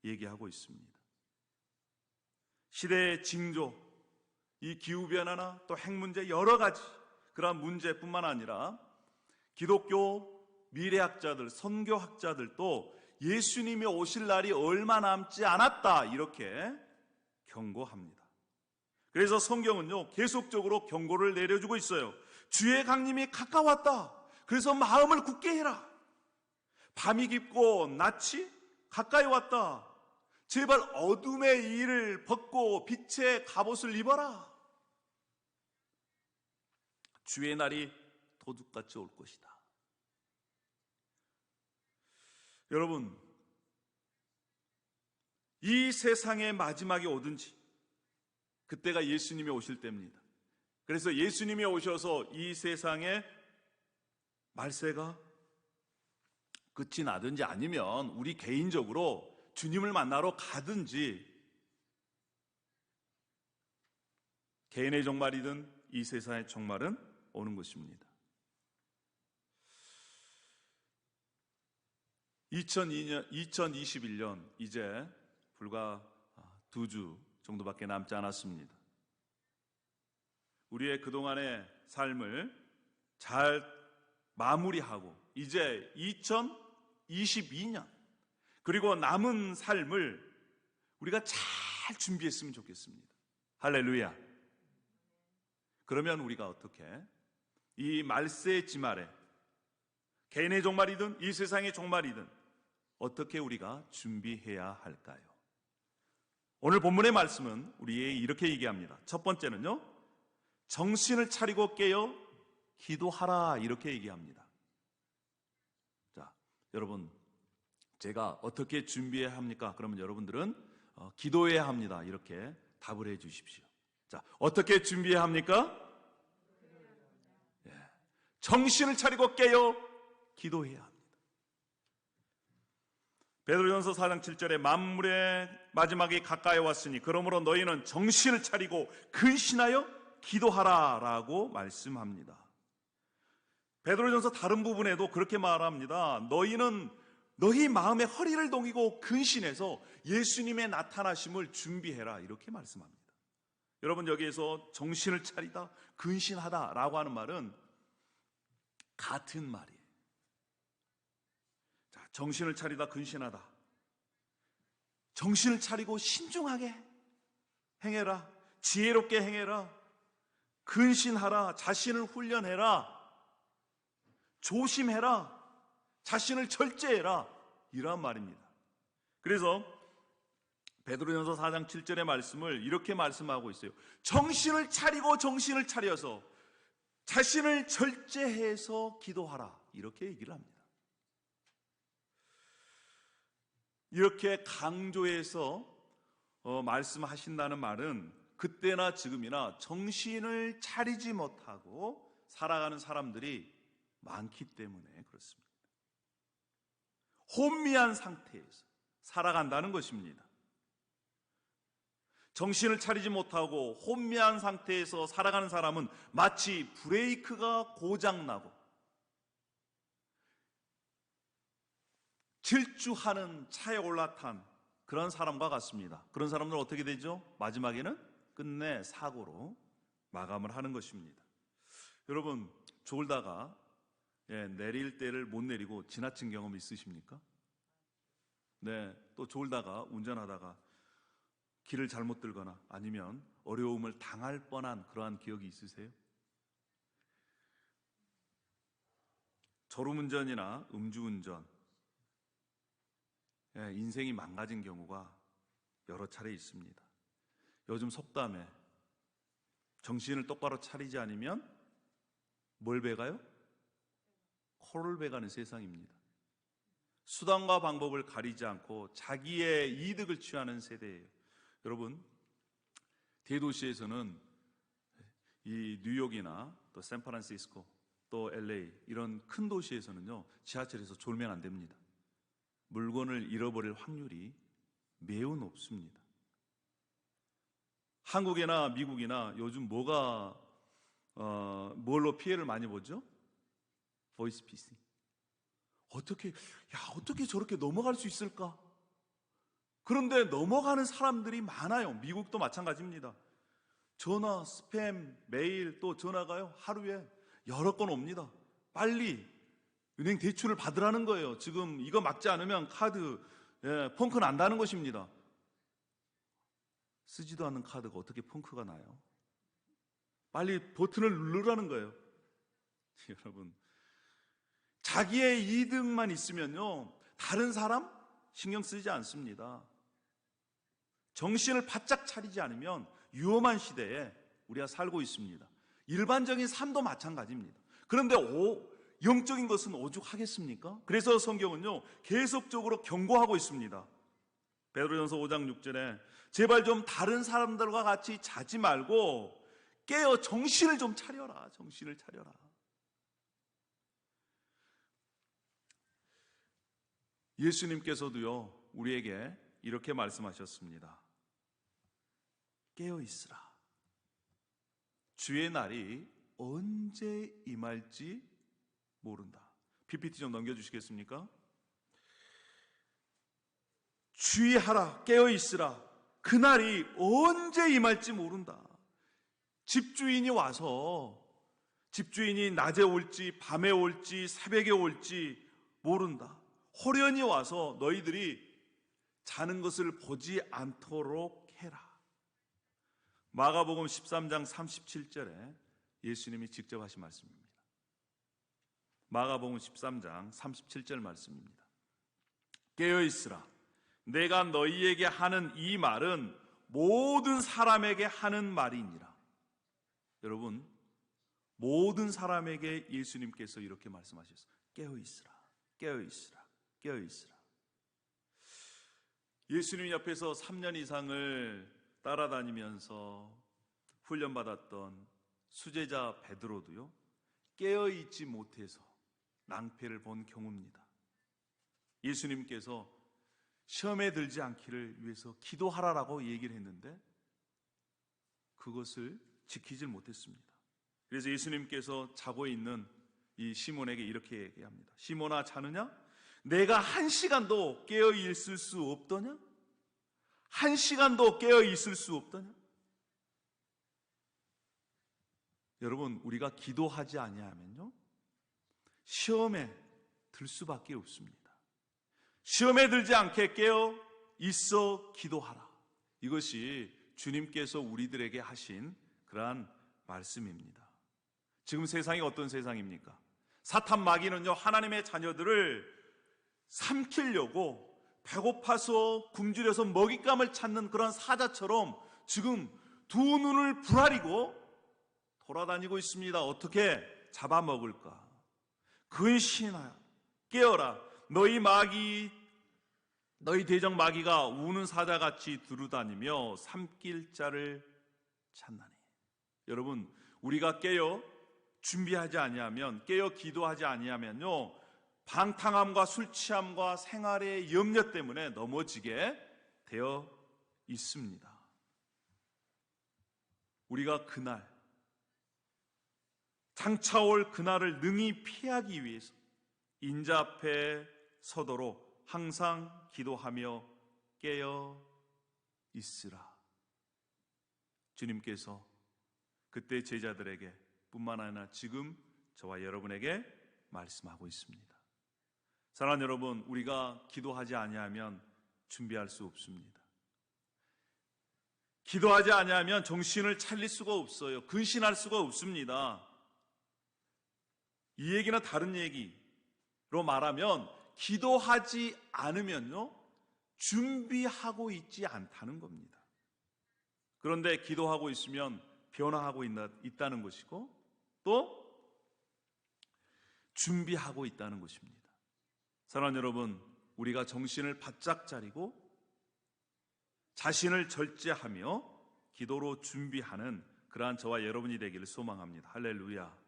얘기하고 있습니다. 시대의 징조, 이 기후변화나 또 핵 문제 여러 가지 그러한 문제뿐만 아니라 기독교 미래학자들, 선교학자들도 예수님이 오실 날이 얼마 남지 않았다 이렇게 경고합니다. 그래서 성경은요, 계속적으로 경고를 내려주고 있어요. 주의 강림이 가까웠다. 그래서 마음을 굳게 해라. 밤이 깊고 낯이 가까이 왔다. 제발 어둠의 이를 벗고 빛의 갑옷을 입어라. 주의 날이 도둑같이 올 것이다. 여러분, 이 세상의 마지막이 오든지 그때가 예수님이 오실 때입니다. 그래서 예수님이 오셔서 이 세상의 말세가 끝이 나든지 아니면 우리 개인적으로 주님을 만나러 가든지 개인의 종말이든 이 세상의 종말은 오는 것입니다. 2021년 이제 불과 2주 정도밖에 남지 않았습니다. 우리의 그동안의 삶을 잘 마무리하고 이제 2022년 그리고 남은 삶을 우리가 잘 준비했으면 좋겠습니다. 할렐루야. 그러면 우리가 어떻게 이 말세의 지말에 개인의 종말이든 이 세상의 종말이든 어떻게 우리가 준비해야 할까요? 오늘 본문의 말씀은 우리에게 이렇게 얘기합니다. 첫 번째는요, 정신을 차리고 깨어 기도하라 이렇게 얘기합니다. 자, 여러분, 제가 어떻게 준비해야 합니까? 그러면 여러분들은 기도해야 합니다 이렇게 답을 해 주십시오. 자, 어떻게 준비해야 합니까? 정신을 차리고 깨어 기도해야 합니다. 베드로전서 4장 7절에 만물의 마지막이 가까이 왔으니 그러므로 너희는 정신을 차리고 근신하여 기도하라 라고 말씀합니다. 베드로전서 다른 부분에도 그렇게 말합니다. 너희는 너희 마음의 허리를 동이고 근신해서 예수님의 나타나심을 준비해라 이렇게 말씀합니다. 여러분, 여기에서 정신을 차리다, 근신하다 라고 하는 말은 같은 말이에요. 자, 정신을 차리다, 근신하다. 정신을 차리고 신중하게 행해라. 지혜롭게 행해라. 근신하라. 자신을 훈련해라. 조심해라. 자신을 절제해라. 이런 말입니다. 그래서 베드로전서 4장 7절의 말씀을 이렇게 말씀하고 있어요. 정신을 차리고 정신을 차려서 자신을 절제해서 기도하라 이렇게 얘기를 합니다. 이렇게 강조해서 말씀하신다는 말은 그때나 지금이나 정신을 차리지 못하고 살아가는 사람들이 많기 때문에 그렇습니다. 혼미한 상태에서 살아간다는 것입니다. 정신을 차리지 못하고 혼미한 상태에서 살아가는 사람은 마치 브레이크가 고장나고 질주하는 차에 올라탄 그런 사람과 같습니다. 그런 사람들은 어떻게 되죠? 마지막에는 끝내 사고로 마감을 하는 것입니다. 여러분, 졸다가 내릴 때를 못 내리고 지나친 경험 있으십니까? 네, 또 졸다가 운전하다가 길을 잘못 들거나 아니면 어려움을 당할 뻔한 그러한 기억이 있으세요? 졸음운전이나 음주운전, 인생이 망가진 경우가 여러 차례 있습니다. 요즘 속담에 정신을 똑바로 차리지 않으면 뭘 배가요? 코를 배가는 세상입니다. 수단과 방법을 가리지 않고 자기의 이득을 취하는 세대예요. 여러분, 대도시에서는 이 뉴욕이나 또 샌프란시스코 또 LA 이런 큰 도시에서는요, 지하철에서 졸면 안 됩니다. 물건을 잃어버릴 확률이 매우 높습니다. 한국이나 미국이나 요즘 뭘로 피해를 많이 보죠? 보이스피싱. 어떻게 저렇게 넘어갈 수 있을까? 그런데 넘어가는 사람들이 많아요. 미국도 마찬가지입니다. 전화, 스팸, 메일 또 전화가요 하루에 여러 건 옵니다. 빨리 은행 대출을 받으라는 거예요. 지금 이거 막지 않으면 카드 펑크 난다는 것입니다. 쓰지도 않는 카드가 어떻게 펑크가 나요? 빨리 버튼을 누르라는 거예요. 여러분, 자기의 이득만 있으면요 다른 사람 신경 쓰지 않습니다. 정신을 바짝 차리지 않으면 위험한 시대에 우리가 살고 있습니다. 일반적인 삶도 마찬가지입니다. 그런데 영적인 것은 오죽하겠습니까? 그래서 성경은요 계속적으로 경고하고 있습니다. 베드로전서 5장 6절에 제발 좀 다른 사람들과 같이 자지 말고 깨어 정신을 좀 차려라. 정신을 차려라. 예수님께서도요 우리에게 이렇게 말씀하셨습니다. 깨어 있으라. 주의 날이 언제 임할지 모른다. PPT 좀 넘겨주시겠습니까? 주의하라. 깨어 있으라. 그날이 언제 임할지 모른다. 집주인이 와서 집주인이 낮에 올지 밤에 올지 새벽에 올지 모른다. 호련히 와서 너희들이 자는 것을 보지 않도록 해라. 마가복음 13장 37절에 예수님이 직접 하신 말씀입니다. 마가복음 13장 37절 말씀입니다. 깨어있으라. 내가 너희에게 하는 이 말은 모든 사람에게 하는 말이니라. 여러분, 모든 사람에게 예수님께서 이렇게 말씀하셨어요. 깨어있으라, 깨어있으라, 깨어있으라. 예수님 옆에서 3년 이상을 따라다니면서 훈련받았던 수제자 베드로도요, 깨어있지 못해서 낭패를 본 경우입니다. 예수님께서 시험에 들지 않기를 위해서 기도하라라고 얘기를 했는데 그것을 지키질 못했습니다. 그래서 예수님께서 자고 있는 이 시몬에게 이렇게 얘기합니다. 시몬아, 자느냐? 내가 1시간도 깨어 있을 수 없더냐? 1시간도 깨어 있을 수 없더냐? 여러분, 우리가 기도하지 아니하면요, 시험에 들 수밖에 없습니다. 시험에 들지 않게 깨어 있어 기도하라. 이것이 주님께서 우리들에게 하신 그러한 말씀입니다. 지금 세상이 어떤 세상입니까? 사탄 마귀는요, 하나님의 자녀들을 삼키려고 배고파서 굶주려서 먹잇감을 찾는 그런 사자처럼 지금 두 눈을 부라리고 돌아다니고 있습니다. 어떻게 잡아먹을까? 근신하여 깨어라. 너희 대적 마귀가 우는 사자같이 두루다니며 삼킬 자를 찾나니. 여러분, 우리가 깨어 준비하지 아니하면, 깨어 기도하지 아니하면요, 방탕함과 술 취함과 생활의 염려 때문에 넘어지게 되어 있습니다. 우리가 그날, 장차올 그날을 능히 피하기 위해서 인자 앞에 서도록 항상 기도하며 깨어 있으라. 주님께서 그때 제자들에게 뿐만 아니라 지금 저와 여러분에게 말씀하고 있습니다. 사랑하는 여러분, 우리가 기도하지 아니하면 준비할 수 없습니다. 기도하지 아니하면 정신을 차릴 수가 없어요. 근신할 수가 없습니다. 이 얘기는 다른 얘기로 말하면 기도하지 않으면요, 준비하고 있지 않다는 겁니다. 그런데 기도하고 있으면 변화하고 있다는 것이고 또 준비하고 있다는 것입니다. 사랑하는 여러분, 우리가 정신을 바짝 차리고 자신을 절제하며 기도로 준비하는 그러한 저와 여러분이 되기를 소망합니다. 할렐루야.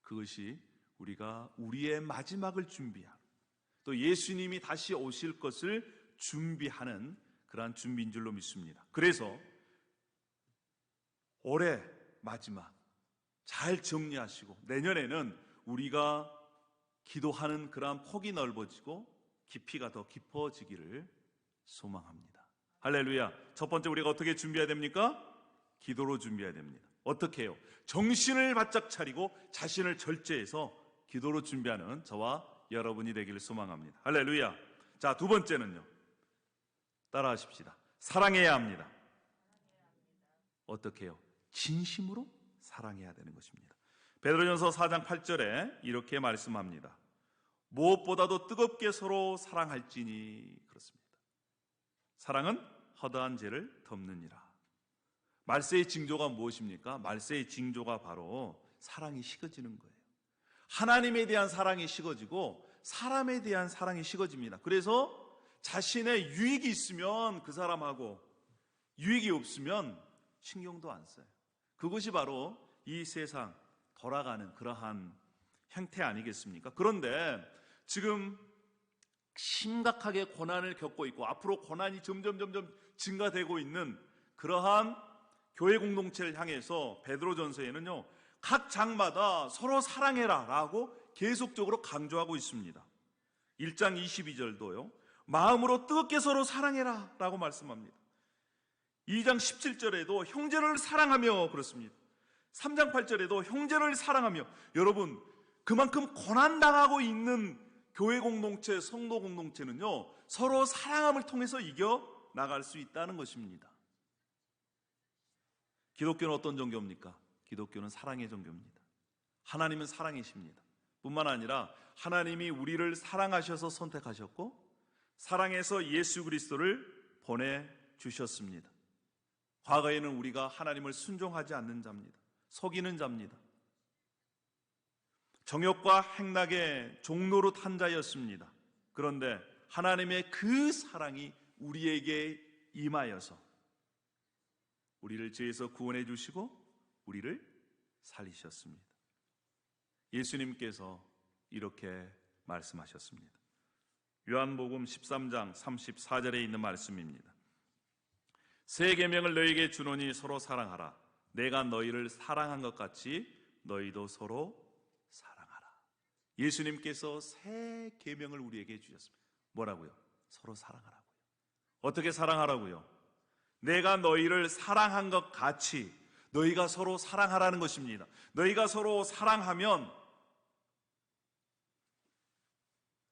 그것이 우리가 우리의 마지막을 준비하는, 또 예수님이 다시 오실 것을 준비하는 그러한 준비인 줄로 믿습니다. 그래서 올해 마지막 잘 정리하시고 내년에는 우리가 기도하는 그러한 폭이 넓어지고 깊이가 더 깊어지기를 소망합니다. 할렐루야. 첫 번째, 우리가 어떻게 준비해야 됩니까? 기도로 준비해야 됩니다. 어떻게 해요? 정신을 바짝 차리고 자신을 절제해서 기도로 준비하는 저와 여러분이 되기를 소망합니다. 할렐루야. 자, 두 번째는요, 따라하십시다. 사랑해야 합니다. 어떻게 해요? 진심으로 사랑해야 되는 것입니다. 베드로전서 4장 8절에 이렇게 말씀합니다. 무엇보다도 뜨겁게 서로 사랑할지니. 그렇습니다. 사랑은 허다한 죄를 덮느니라. 말세의 징조가 무엇입니까? 말세의 징조가 바로 사랑이 식어지는 거예요. 하나님에 대한 사랑이 식어지고 사람에 대한 사랑이 식어집니다. 그래서 자신의 유익이 있으면 그 사람하고, 유익이 없으면 신경도 안 써요. 그것이 바로 이 세상 돌아가는 그러한 형태 아니겠습니까? 그런데 지금 심각하게 고난을 겪고 있고 앞으로 고난이 점점 증가되고 있는 그러한 교회 공동체를 향해서 베드로전서에는요, 각 장마다 서로 사랑해라 라고 계속적으로 강조하고 있습니다. 1장 22절도요, 마음으로 뜨겁게 서로 사랑해라 라고 말씀합니다. 2장 17절에도 형제를 사랑하며 그렇습니다. 3장 8절에도 형제를 사랑하며. 여러분, 그만큼 고난당하고 있는 교회 공동체, 성도 공동체는요, 서로 사랑함을 통해서 이겨 나갈 수 있다는 것입니다. 기독교는 어떤 종교입니까? 기독교는 사랑의 종교입니다. 하나님은 사랑이십니다. 뿐만 아니라 하나님이 우리를 사랑하셔서 선택하셨고 사랑해서 예수 그리스도를 보내주셨습니다. 과거에는 우리가 하나님을 순종하지 않는 자입니다. 속이는 자입니다. 정욕과 행락의 종로로 탄 자였습니다. 그런데 하나님의 그 사랑이 우리에게 임하여서 우리를 죄에서 구원해 주시고 우리를 살리셨습니다. 예수님께서 이렇게 말씀하셨습니다. 요한복음 13장 34절에 있는 말씀입니다. 새 계명을 너희에게 주노니 서로 사랑하라. 내가 너희를 사랑한 것 같이 너희도 서로 사랑하라. 예수님께서 새 계명을 우리에게 주셨습니다. 뭐라고요? 서로 사랑하라고요. 어떻게 사랑하라고요? 내가 너희를 사랑한 것 같이 너희가 서로 사랑하라는 것입니다. 너희가 서로 사랑하면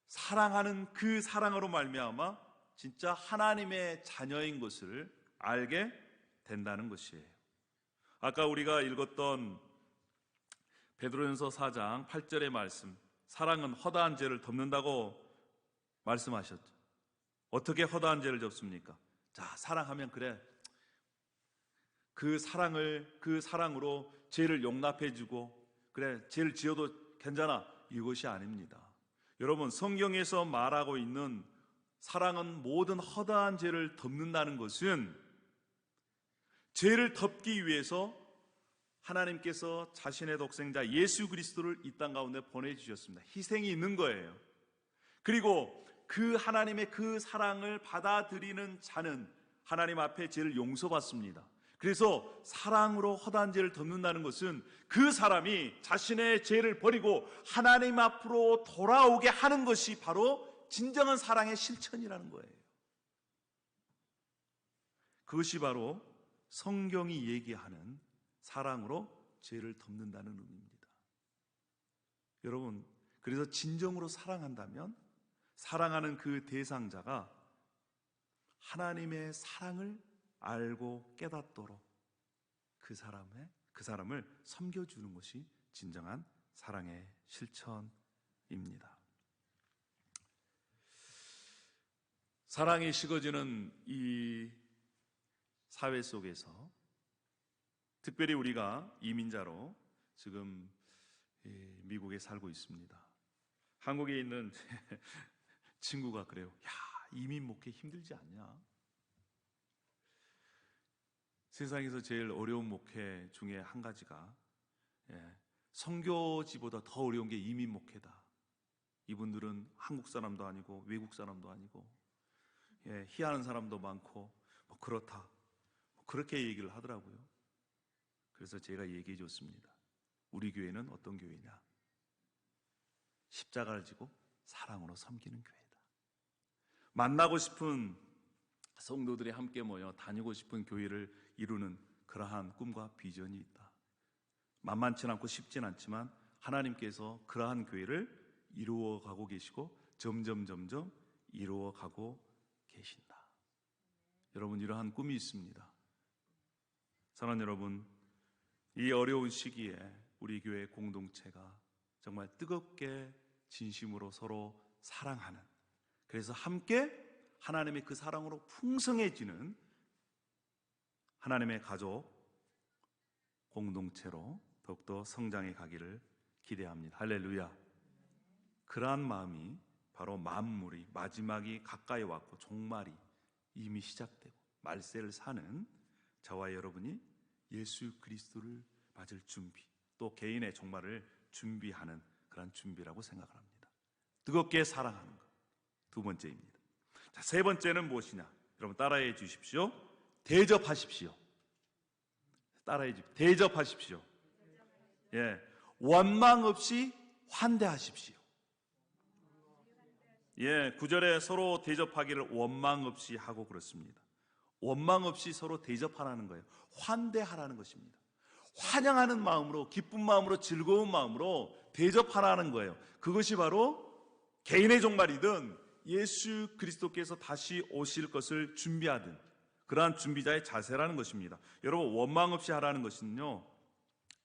사랑하는 그 사랑으로 말미암아 진짜 하나님의 자녀인 것을 알게 된다는 것이에요. 아까 우리가 읽었던 베드로전서 4장 8절의 말씀, 사랑은 허다한 죄를 덮는다고 말씀하셨죠. 어떻게 허다한 죄를 덮습니까? 자, 사랑하면 그래, 그 사랑으로 죄를 용납해주고, 그래, 죄를 지어도 괜찮아, 이것이 아닙니다. 여러분, 성경에서 말하고 있는 사랑은 모든 허다한 죄를 덮는다는 것은 죄를 덮기 위해서 하나님께서 자신의 독생자 예수 그리스도를 이 땅 가운데 보내주셨습니다. 희생이 있는 거예요. 그리고 그 하나님의 그 사랑을 받아들이는 자는 하나님 앞에 죄를 용서받습니다. 그래서 사랑으로 허다한 죄를 덮는다는 것은 그 사람이 자신의 죄를 버리고 하나님 앞으로 돌아오게 하는 것이 바로 진정한 사랑의 실천이라는 거예요. 그것이 바로 성경이 얘기하는 사랑으로 죄를 덮는다는 의미입니다. 여러분, 그래서 진정으로 사랑한다면 사랑하는 그 대상자가 하나님의 사랑을 알고 깨닫도록 그 사람을 섬겨주는 것이 진정한 사랑의 실천입니다. 사랑이 식어지는 이 사회 속에서 특별히 우리가 이민자로 지금 미국에 살고 있습니다. 한국에 있는 친구가 그래요. 야, 이민 목회 힘들지 않냐? 세상에서 제일 어려운 목회 중에 한 가지가 선교지보다 더 어려운 게 이민 목회다. 이분들은 한국 사람도 아니고 외국 사람도 아니고 희한한 사람도 많고 뭐 그렇다. 그렇게 얘기를 하더라고요. 그래서 제가 얘기해 줬습니다. 우리 교회는 어떤 교회냐? 십자가를 지고 사랑으로 섬기는 교회다. 만나고 싶은 성도들이 함께 모여 다니고 싶은 교회를 이루는 그러한 꿈과 비전이 있다. 만만치 않고 쉽진 않지만 하나님께서 그러한 교회를 이루어가고 계시고 점점 이루어가고 계신다. 여러분, 이러한 꿈이 있습니다. 사랑하는 여러분, 이 어려운 시기에 우리 교회 공동체가 정말 뜨겁게 진심으로 서로 사랑하는, 그래서 함께 하나님의 그 사랑으로 풍성해지는 하나님의 가족 공동체로 더욱더 성장해 가기를 기대합니다. 할렐루야. 그러한 마음이 바로 만물이 마지막이 가까이 왔고 종말이 이미 시작되고 말세를 사는 저와 여러분이 예수 그리스도를 맞을 준비, 또 개인의 종말을 준비하는 그런 준비라고 생각을 합니다. 뜨겁게 사랑하는 것, 두 번째입니다. 자, 세 번째는 무엇이냐? 여러분 따라해 주십시오. 대접하십시오. 따라해 주십시오. 대접하십시오. 원망 없이 환대하십시오. 9절에 서로 대접하기를 원망 없이 하고 그렇습니다. 원망 없이 서로 대접하라는 거예요. 환대하라는 것입니다. 환영하는 마음으로, 기쁜 마음으로, 즐거운 마음으로 대접하라는 거예요. 그것이 바로 개인의 종말이든 예수 그리스도께서 다시 오실 것을 준비하든 그러한 준비자의 자세라는 것입니다. 여러분, 원망 없이 하라는 것은요,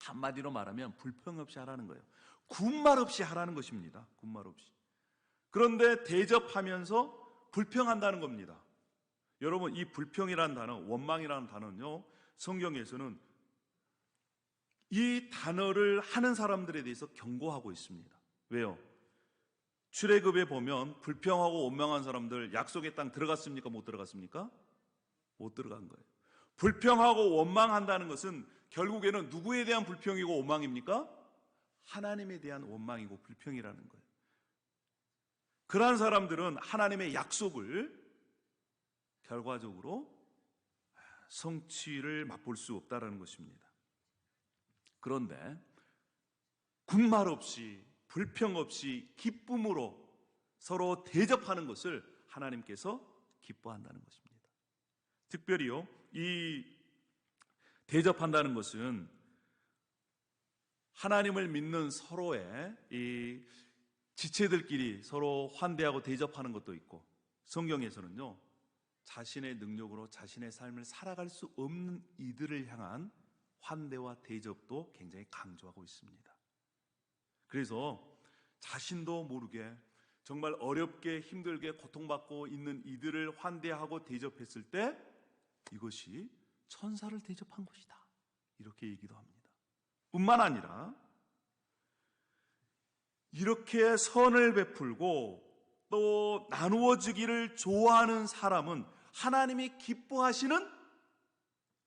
한마디로 말하면 불평 없이 하라는 거예요. 군말 없이 하라는 것입니다. 군말 없이. 그런데 대접하면서 불평한다는 겁니다. 여러분, 이 불평이라는 단어, 원망이라는 단어는요, 성경에서는 이 단어를 하는 사람들에 대해서 경고하고 있습니다. 왜요? 출애굽에 보면 불평하고 원망한 사람들 약속의 땅 들어갔습니까? 못 들어갔습니까? 못 들어간 거예요. 불평하고 원망한다는 것은 결국에는 누구에 대한 불평이고 원망입니까? 하나님에 대한 원망이고 불평이라는 거예요. 그러한 사람들은 하나님의 약속을 결과적으로 성취를 맛볼 수 없다는 것입니다. 그런데 군말 없이 불평 없이 기쁨으로 서로 대접하는 것을 하나님께서 기뻐한다는 것입니다. 특별히요, 이 대접한다는 것은 하나님을 믿는 서로의 이 지체들끼리 서로 환대하고 대접하는 것도 있고, 성경에서는요, 자신의 능력으로 자신의 삶을 살아갈 수 없는 이들을 향한 환대와 대접도 굉장히 강조하고 있습니다. 그래서 자신도 모르게 정말 어렵게 힘들게 고통받고 있는 이들을 환대하고 대접했을 때 이것이 천사를 대접한 것이다, 이렇게 얘기도 합니다. 뿐만 아니라 이렇게 선을 베풀고 또 나누어지기를 좋아하는 사람은 하나님이 기뻐하시는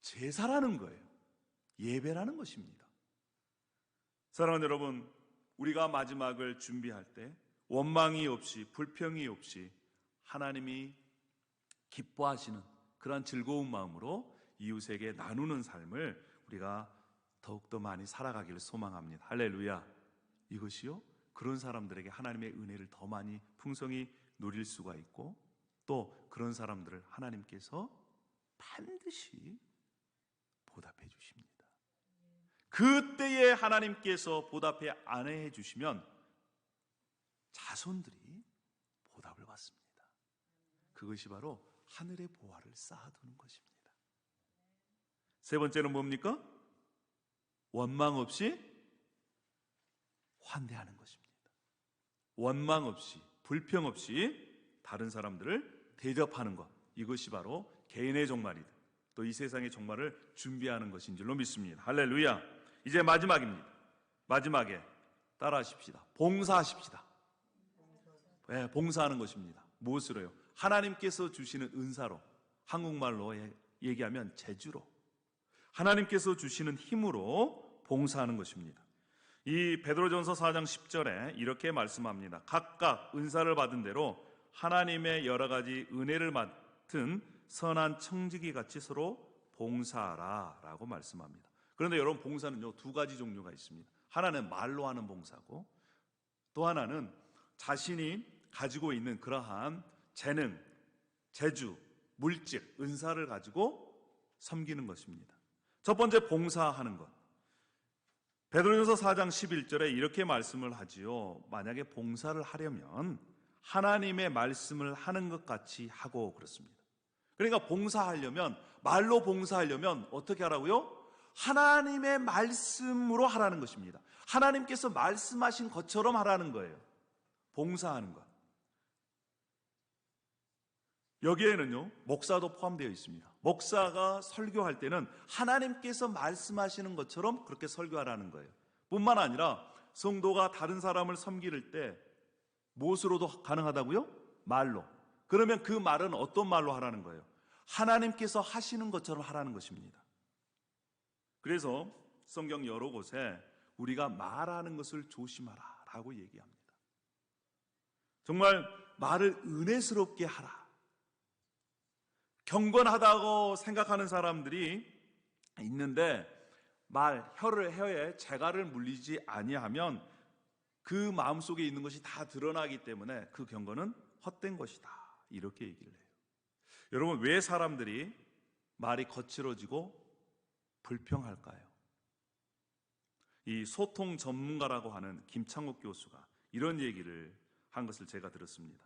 제사라는 거예요. 예배라는 것입니다. 사랑하는 여러분, 우리가 마지막을 준비할 때 원망이 없이 불평이 없이 하나님이 기뻐하시는 그런 즐거운 마음으로 이웃에게 나누는 삶을 우리가 더욱더 많이 살아가기를 소망합니다. 할렐루야. 이것이요, 그런 사람들에게 하나님의 은혜를 더 많이 풍성히 누릴 수가 있고, 또 그런 사람들을 하나님께서 반드시 보답해 주십니다. 그때에 하나님께서 보답해 안 해 주시면 자손들이 보답을 받습니다. 그것이 바로 하늘의 보화를 쌓아두는 것입니다. 세 번째는 뭡니까? 원망 없이 환대하는 것입니다. 원망 없이 불평 없이 다른 사람들을 대접하는 것, 이것이 바로 개인의 종말이다, 또 이 세상의 종말을 준비하는 것인 줄로 믿습니다. 할렐루야. 이제 마지막입니다. 마지막에 따라하십시다. 봉사하십시다. 네, 봉사하는 것입니다. 무엇으로요? 하나님께서 주시는 은사로, 한국말로 얘기하면 재주로, 하나님께서 주시는 힘으로 봉사하는 것입니다. 이 베드로전서 4장 10절에 이렇게 말씀합니다. 각각 은사를 받은 대로 하나님의 여러 가지 은혜를 맡은 선한 청지기 같이 서로 봉사하라 라고 말씀합니다. 그런데 여러분, 봉사는요, 두 가지 종류가 있습니다. 하나는 말로 하는 봉사고, 또 하나는 자신이 가지고 있는 그러한 재능, 재주, 물질, 은사를 가지고 섬기는 것입니다. 첫 번째, 봉사하는 것. 베드로전서 4장 11절에 이렇게 말씀을 하지요. 만약에 봉사를 하려면 하나님의 말씀을 하는 것 같이 하고 그렇습니다. 그러니까 봉사하려면, 말로 봉사하려면 어떻게 하라고요? 하나님의 말씀으로 하라는 것입니다. 하나님께서 말씀하신 것처럼 하라는 거예요. 봉사하는 것. 여기에는요, 목사도 포함되어 있습니다. 목사가 설교할 때는 하나님께서 말씀하시는 것처럼 그렇게 설교하라는 거예요. 뿐만 아니라 성도가 다른 사람을 섬길 때 무엇으로도 가능하다고요? 말로. 그러면 그 말은 어떤 말로 하라는 거예요? 하나님께서 하시는 것처럼 하라는 것입니다. 그래서 성경 여러 곳에 우리가 말하는 것을 조심하라 라고 얘기합니다. 정말 말을 은혜스럽게 하라. 경건하다고 생각하는 사람들이 있는데 혀에 재갈을 물리지 아니하면 그 마음속에 있는 것이 다 드러나기 때문에 그 경건은 헛된 것이다, 이렇게 얘기를 해요. 여러분, 왜 사람들이 말이 거칠어지고 불평할까요? 이 소통 전문가라고 하는 김창욱 교수가 이런 얘기를 한 것을 제가 들었습니다.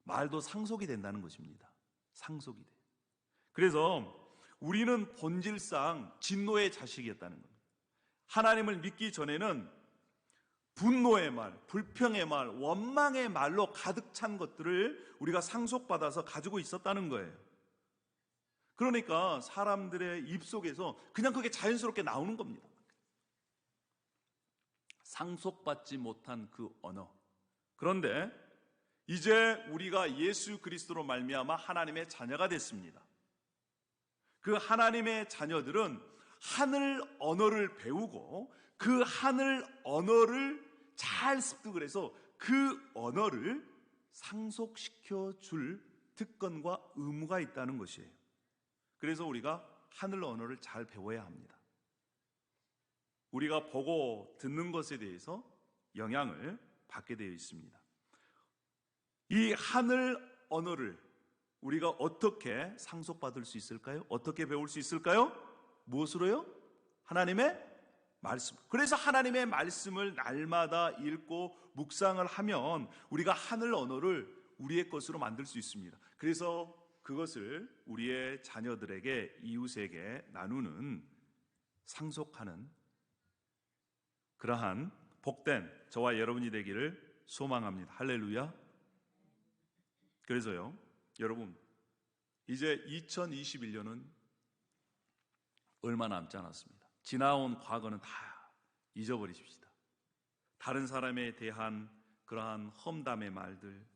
말도 상속이 된다는 것입니다. 상속이 돼요. 그래서 우리는 본질상 진노의 자식이었다는 겁니다. 하나님을 믿기 전에는 분노의 말, 불평의 말, 원망의 말로 가득 찬 것들을 우리가 상속받아서 가지고 있었다는 거예요. 그러니까 사람들의 입속에서 그냥 그게 자연스럽게 나오는 겁니다. 상속받지 못한 그 언어. 그런데 이제 우리가 예수 그리스도로 말미암아 하나님의 자녀가 됐습니다. 그 하나님의 자녀들은 하늘 언어를 배우고 그 하늘 언어를 잘 습득을 해서 그 언어를 상속시켜 줄 특권과 의무가 있다는 것이에요. 그래서 우리가 하늘 언어를 잘 배워야 합니다. 우리가 보고 듣는 것에 대해서 영향을 받게 되어 있습니다. 이 하늘 언어를 우리가 어떻게 상속받을 수 있을까요? 어떻게 배울 수 있을까요? 무엇으로요? 하나님의 말씀. 그래서 하나님의 말씀을 날마다 읽고 묵상을 하면 우리가 하늘 언어를 우리의 것으로 만들 수 있습니다. 그래서 그것을 우리의 자녀들에게, 이웃에게 나누는, 상속하는 그러한 복된 저와 여러분이 되기를 소망합니다. 할렐루야. 그래서요, 여러분, 이제 2021년은 얼마 남지 않았습니다. 지나온 과거는 다 잊어버리십시다. 다른 사람에 대한 그러한 험담의 말들,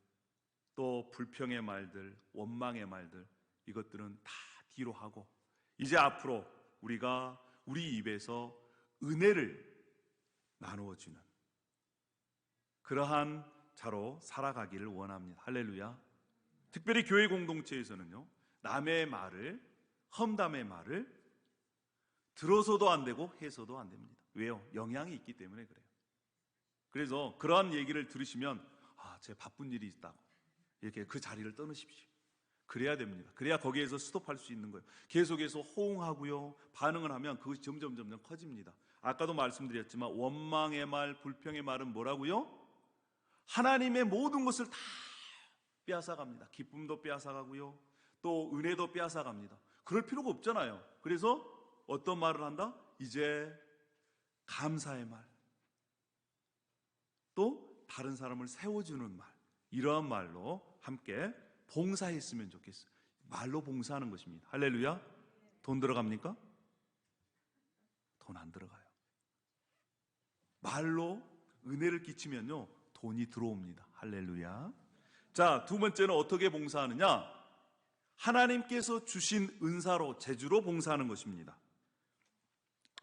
또 불평의 말들, 원망의 말들, 이것들은 다 뒤로 하고 이제 앞으로 우리가 우리 입에서 은혜를 나누어주는 그러한 자로 살아가기를 원합니다. 할렐루야. 특별히 교회 공동체에서는요, 남의 말을, 험담의 말을 들어서도 안 되고 해서도 안 됩니다. 왜요? 영향이 있기 때문에 그래요. 그래서 그러한 얘기를 들으시면 제 바쁜 일이 있다고 이렇게 그 자리를 떠나십시오. 그래야 됩니다. 그래야 거기에서 스톱할 수 있는 거예요. 계속해서 호응하고요, 반응을 하면 그것이 점점 커집니다. 아까도 말씀드렸지만 원망의 말, 불평의 말은 뭐라고요? 하나님의 모든 것을 다 빼앗아갑니다. 기쁨도 빼앗아가고요, 또 은혜도 빼앗아갑니다. 그럴 필요가 없잖아요. 그래서 어떤 말을 한다? 이제 감사의 말, 또 다른 사람을 세워주는 말, 이러한 말로 함께 봉사했으면 좋겠어요. 말로 봉사하는 것입니다. 할렐루야. 돈 들어갑니까? 돈 안 들어가요. 말로 은혜를 끼치면요, 돈이 들어옵니다. 할렐루야. 자, 두 번째는 어떻게 봉사하느냐? 하나님께서 주신 은사로, 재주로 봉사하는 것입니다.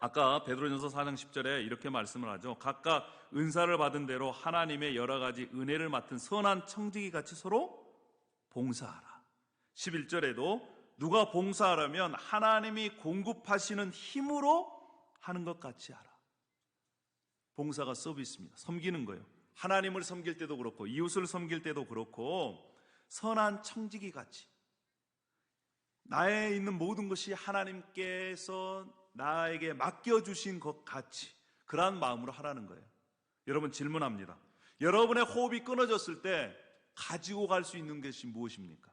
아까 베드로전서 4장 10절에 이렇게 말씀을 하죠. 각각 은사를 받은 대로 하나님의 여러 가지 은혜를 맡은 선한 청지기 같이 서로 봉사하라. 11절에도 누가 봉사하라면 하나님이 공급하시는 힘으로 하는 것 같이 하라. 봉사가 서비스입니다. 섬기는 거예요. 하나님을 섬길 때도 그렇고 이웃을 섬길 때도 그렇고 선한 청지기 같이 나에 있는 모든 것이 하나님께서 나에게 맡겨주신 것 같이 그러한 마음으로 하라는 거예요. 여러분, 질문합니다. 여러분의 호흡이 끊어졌을 때 가지고 갈 수 있는 것이 무엇입니까?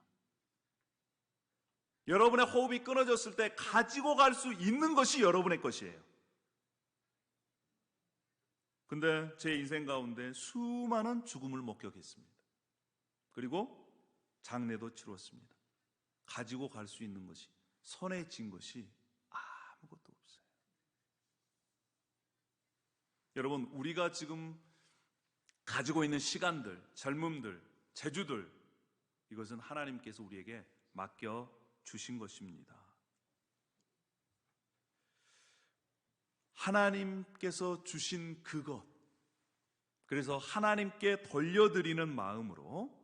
여러분의 호흡이 끊어졌을 때 가지고 갈 수 있는 것이 여러분의 것이에요. 근데 제 인생 가운데 수많은 죽음을 목격했습니다. 그리고 장례도 치렀습니다. 가지고 갈 수 있는 것이, 손에 쥔 것이 아무것도 없어요. 여러분, 우리가 지금 가지고 있는 시간들, 젊음들, 재주들, 이것은 하나님께서 우리에게 맡겨 주신 것입니다. 하나님께서 주신 그것, 그래서 하나님께 돌려드리는 마음으로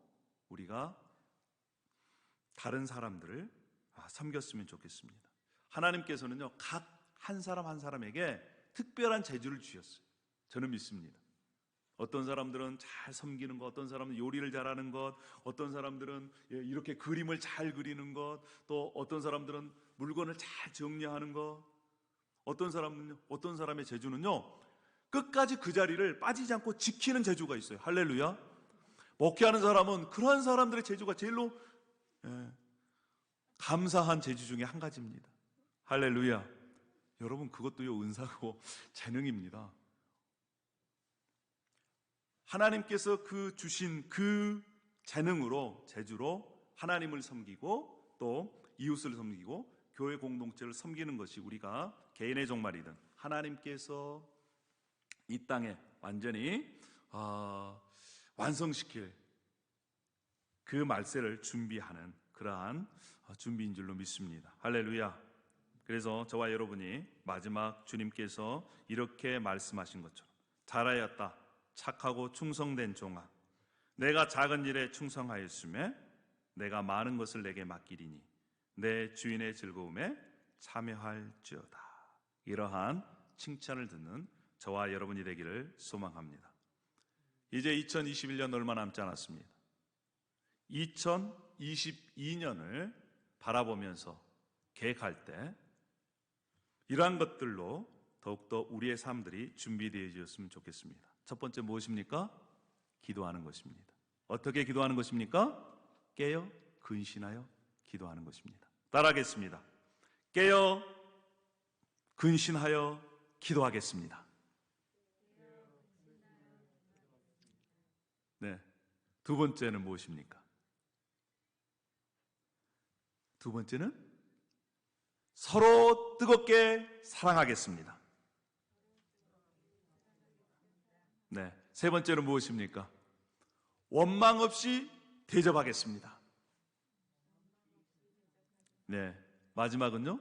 우리가 다른 사람들을 섬겼으면 좋겠습니다. 하나님께서는요, 각 한 사람 한 사람에게 특별한 재주를 주셨어요. 저는 믿습니다. 어떤 사람들은 잘 섬기는 것, 어떤 사람은 요리를 잘하는 것, 어떤 사람들은 이렇게 그림을 잘 그리는 것, 또 어떤 사람들은 물건을 잘 정리하는 것, 어떤 사람의 재주는요, 끝까지 그 자리를 빠지지 않고 지키는 재주가 있어요. 할렐루야. 목회하는 사람은 그러한 사람들의 재주가 제일로 감사한 재주 중에 한 가지입니다. 할렐루야. 여러분, 그것도요, 은사고 재능입니다. 하나님께서 주신 그 재능으로, 재주로 하나님을 섬기고 또 이웃을 섬기고 교회 공동체를 섬기는 것이 우리가 개인의 종말이든 하나님께서 이 땅에 완전히 완성시킬 그 말세를 준비하는 그러한 준비인 줄로 믿습니다. 할렐루야. 그래서 저와 여러분이 마지막 주님께서 이렇게 말씀하신 것처럼 잘하였다 착하고 충성된 종아, 내가 작은 일에 충성하였으며 내가 많은 것을 내게 맡기리니 내 주인의 즐거움에 참여할지어다. 이러한 칭찬을 듣는 저와 여러분이 되기를 소망합니다. 이제 2021년 얼마 남지 않았습니다. 2022년을 바라보면서 계획할 때 이러한 것들로 더욱더 우리의 삶들이 준비되어졌으면 좋겠습니다. 첫 번째 무엇입니까? 기도하는 것입니다. 어떻게 기도하는 것입니까? 깨어 근신하여 기도하는 것입니다. 따라하겠습니다. 깨어 근신하여 기도하겠습니다. 네. 두 번째는 무엇입니까? 두 번째는 서로 뜨겁게 사랑하겠습니다. 네. 세 번째는 무엇입니까? 원망 없이 대접하겠습니다. 네. 마지막은요?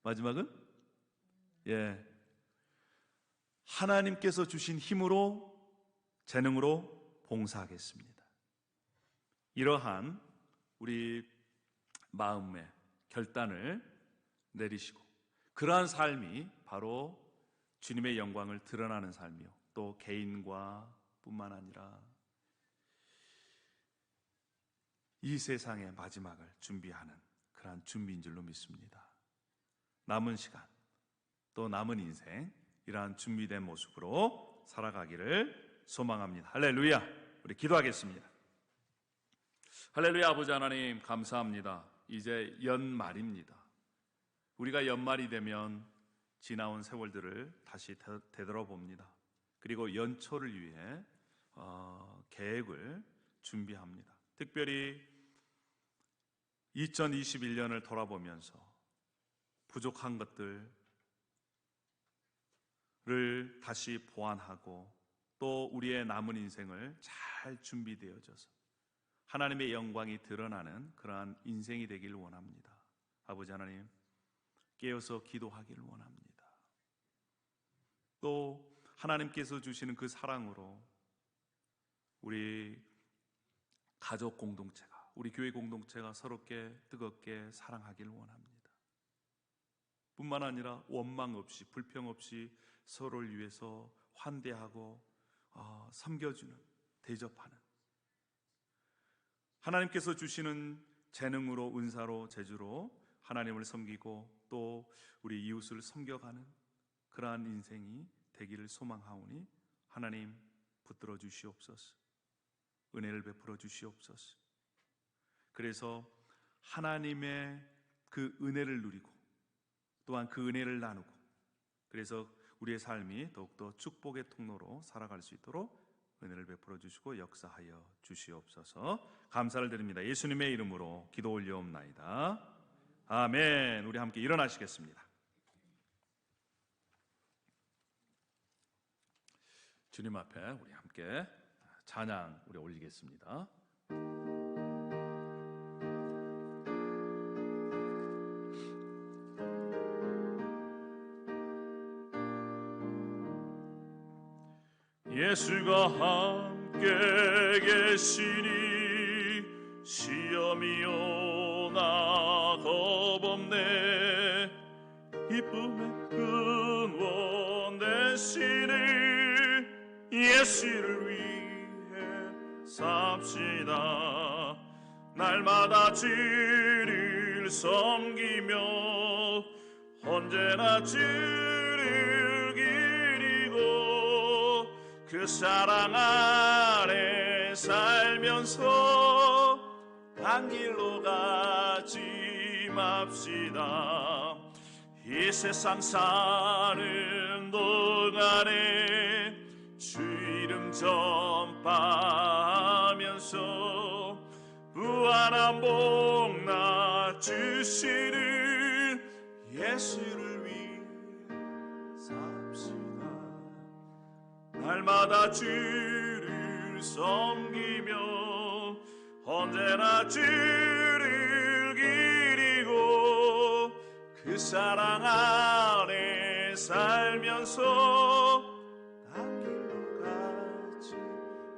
마지막은? 예. 하나님께서 주신 힘으로, 재능으로 봉사하겠습니다. 이러한 우리 마음의 결단을 내리시고 그러한 삶이 바로 주님의 영광을 드러나는 삶이요, 또 개인과 뿐만 아니라 이 세상의 마지막을 준비하는 그러한 준비인 줄로 믿습니다. 남은 시간 또 남은 인생 이러한 준비된 모습으로 살아가기를 소망합니다. 할렐루야. 우리 기도하겠습니다. 할렐루야. 아버지 하나님 감사합니다. 이제 연말입니다. 우리가 연말이 되면 지나온 세월들을 다시 되돌아봅니다. 그리고 연초를 위해 계획을 준비합니다. 특별히 2021년을 돌아보면서 부족한 것들을 다시 보완하고 또 우리의 남은 인생을 잘 준비되어져서 하나님의 영광이 드러나는 그러한 인생이 되길 원합니다. 아버지 하나님, 깨어서 기도하기를 원합니다. 또 하나님께서 주시는 그 사랑으로 우리 가족 공동체가, 우리 교회 공동체가 서럽게 뜨겁게 사랑하기를 원합니다. 뿐만 아니라 원망 없이, 불평 없이 서로를 위해서 환대하고 섬겨주는, 대접하는, 하나님께서 주시는 재능으로, 은사로, 재주로 하나님을 섬기고 또 우리 이웃을 섬겨가는 그러한 인생이 되기를 소망하오니 하나님 붙들어 주시옵소서. 은혜를 베풀어 주시옵소서. 그래서 하나님의 그 은혜를 누리고 또한 그 은혜를 나누고, 그래서 우리의 삶이 더욱더 축복의 통로로 살아갈 수 있도록 은혜를 베풀어 주시고 역사하여 주시옵소서. 감사를 드립니다. 예수님의 이름으로 기도 올려옵나이다. 아멘. 우리 함께 일어나시겠습니다. 주님 앞에 우리 함께 찬양 우리 올리겠습니다. 예수가 함께 계시니 시험이 오나 겁없네. 기쁨의 근원 되시니 예수를 위해 삽시다. 날마다 주를 섬기며 언제나 주를 기리고 그 사랑 아래 살면서 단 길로 가지 맙시다. 이 세상 사는 동안에 주 이름 전파하면서 무한한 복나 주시는 예수를 위해 삽시다. 날마다 주를 섬기며 언제나 주를 기리고 그 사랑 안에 살면서 단 길로 가지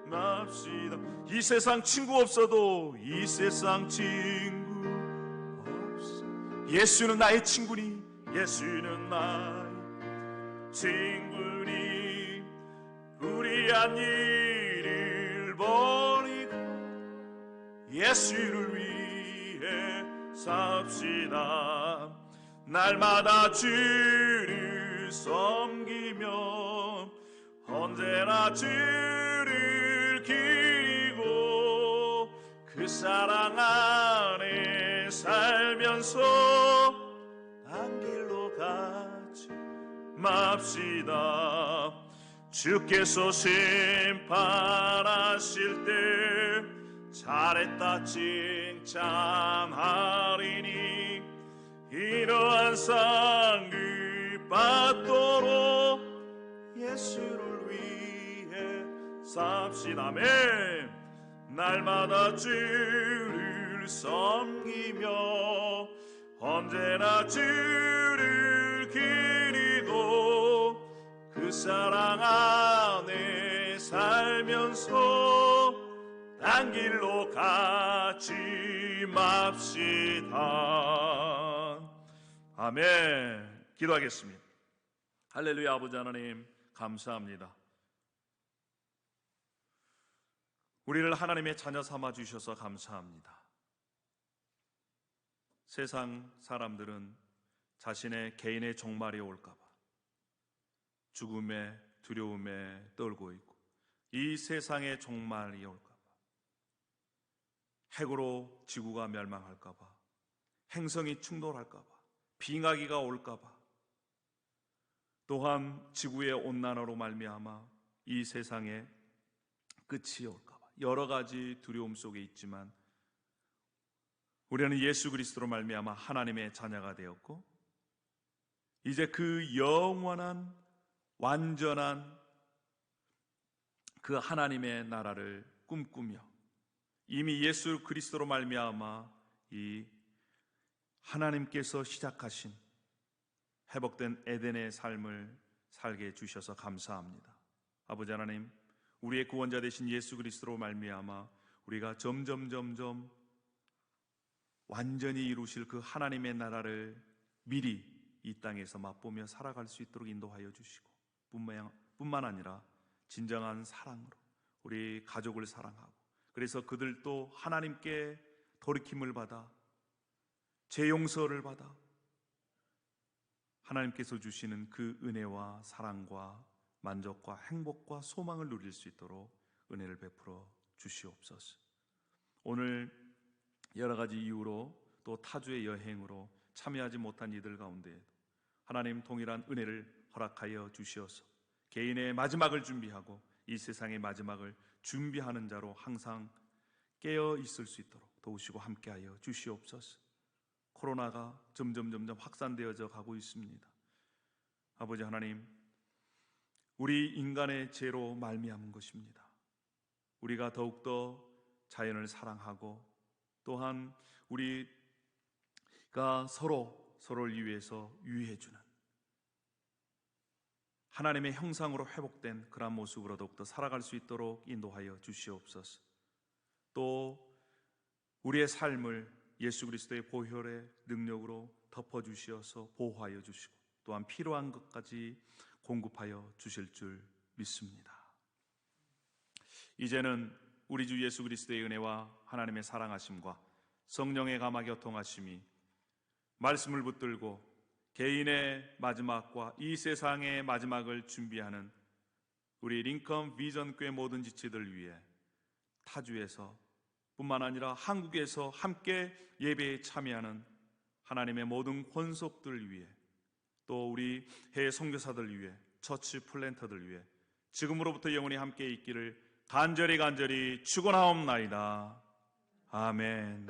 맙시다. 이 세상 친구 없어도 이 세상 친구 없어. 예수는 나의 친구니, 예수는 나의 친구니. 불의한 일을 버리고 예수를 위해 삽시다. 날마다 주를 섬기며 언제나 주를 기리고 그 사랑 안에 살면서 단 길로 가지 맙시다. 주께서 심판하실 때 잘했다 칭찬하리니 이러한 상을 받도록 예수를 위해 삽시다. 아멘. 날마다 주를 섬기며 언제나 주를 기리고 그 사랑 안에 살면서 단 길로 가지 맙시다. 아멘. 기도하겠습니다. 할렐루야. 아버지 하나님 감사합니다. 우리를 하나님의 자녀 삼아 주셔서 감사합니다. 세상 사람들은 자신의 개인의 종말이 올까봐 죽음의 두려움에 떨고 있고, 이 세상의 종말이 올까봐, 핵으로 지구가 멸망할까봐, 행성이 충돌할까봐, 빙하기가 올까봐, 또한 지구의 온난화로 말미암아 이 세상의 끝이 올까봐 여러 가지 두려움 속에 있지만, 우리는 예수 그리스도로 말미암아 하나님의 자녀가 되었고, 이제 그 영원한 완전한 그 하나님의 나라를 꿈꾸며 이미 예수 그리스도로 말미암아 이 하나님께서 시작하신 회복된 에덴의 삶을 살게 해주셔서 감사합니다. 아버지 하나님, 우리의 구원자 되신 예수 그리스도로 말미암아 우리가 점점 완전히 이루실 그 하나님의 나라를 미리 이 땅에서 맛보며 살아갈 수 있도록 인도하여 주시고, 뿐만 아니라 진정한 사랑으로 우리 가족을 사랑하고, 그래서 그들도 하나님께 돌이킴을 받아 죄 용서를 받아 하나님께서 주시는 그 은혜와 사랑과 만족과 행복과 소망을 누릴 수 있도록 은혜를 베풀어 주시옵소서. 오늘 여러 가지 이유로 또 타주의 여행으로 참여하지 못한 이들 가운데 하나님 동일한 은혜를 허락하여 주시어서 개인의 마지막을 준비하고 이 세상의 마지막을 준비하는 자로 항상 깨어 있을 수 있도록 도우시고 함께하여 주시옵소서. 코로나가 점점 확산되어져 가고 있습니다. 아버지 하나님, 우리 인간의 죄로 말미암은 것입니다. 우리가 더욱더 자연을 사랑하고, 또한 우리가 서로를 위해서 유의해주는 하나님의 형상으로 회복된 그런 모습으로 더욱더 살아갈 수 있도록 인도하여 주시옵소서. 또 우리의 삶을 예수 그리스도의 보혈의 능력으로 덮어주시어서 보호하여 주시고, 또한 필요한 것까지 공급하여 주실 줄 믿습니다. 이제는 우리 주 예수 그리스도의 은혜와 하나님의 사랑하심과 성령의 감화교통하심이 말씀을 붙들고 개인의 마지막과 이 세상의 마지막을 준비하는 우리 링컨 비전교회 모든 지체들 위해 타주에서 뿐만 아니라 한국에서 함께 예배에 참여하는 하나님의 모든 권속들 위해, 또 우리 해외 선교사들 위해, 처치 플랜터들 위해 지금으로부터 영원히 함께 있기를 간절히 축원하옵나이다. 아멘.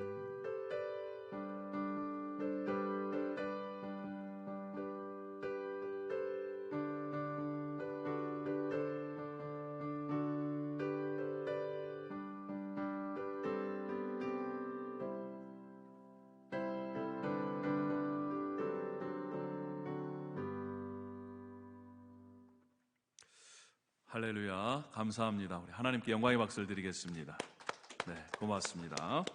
할렐루야, 감사합니다. 우리 하나님께 영광의 박수를 드리겠습니다. 네, 고맙습니다.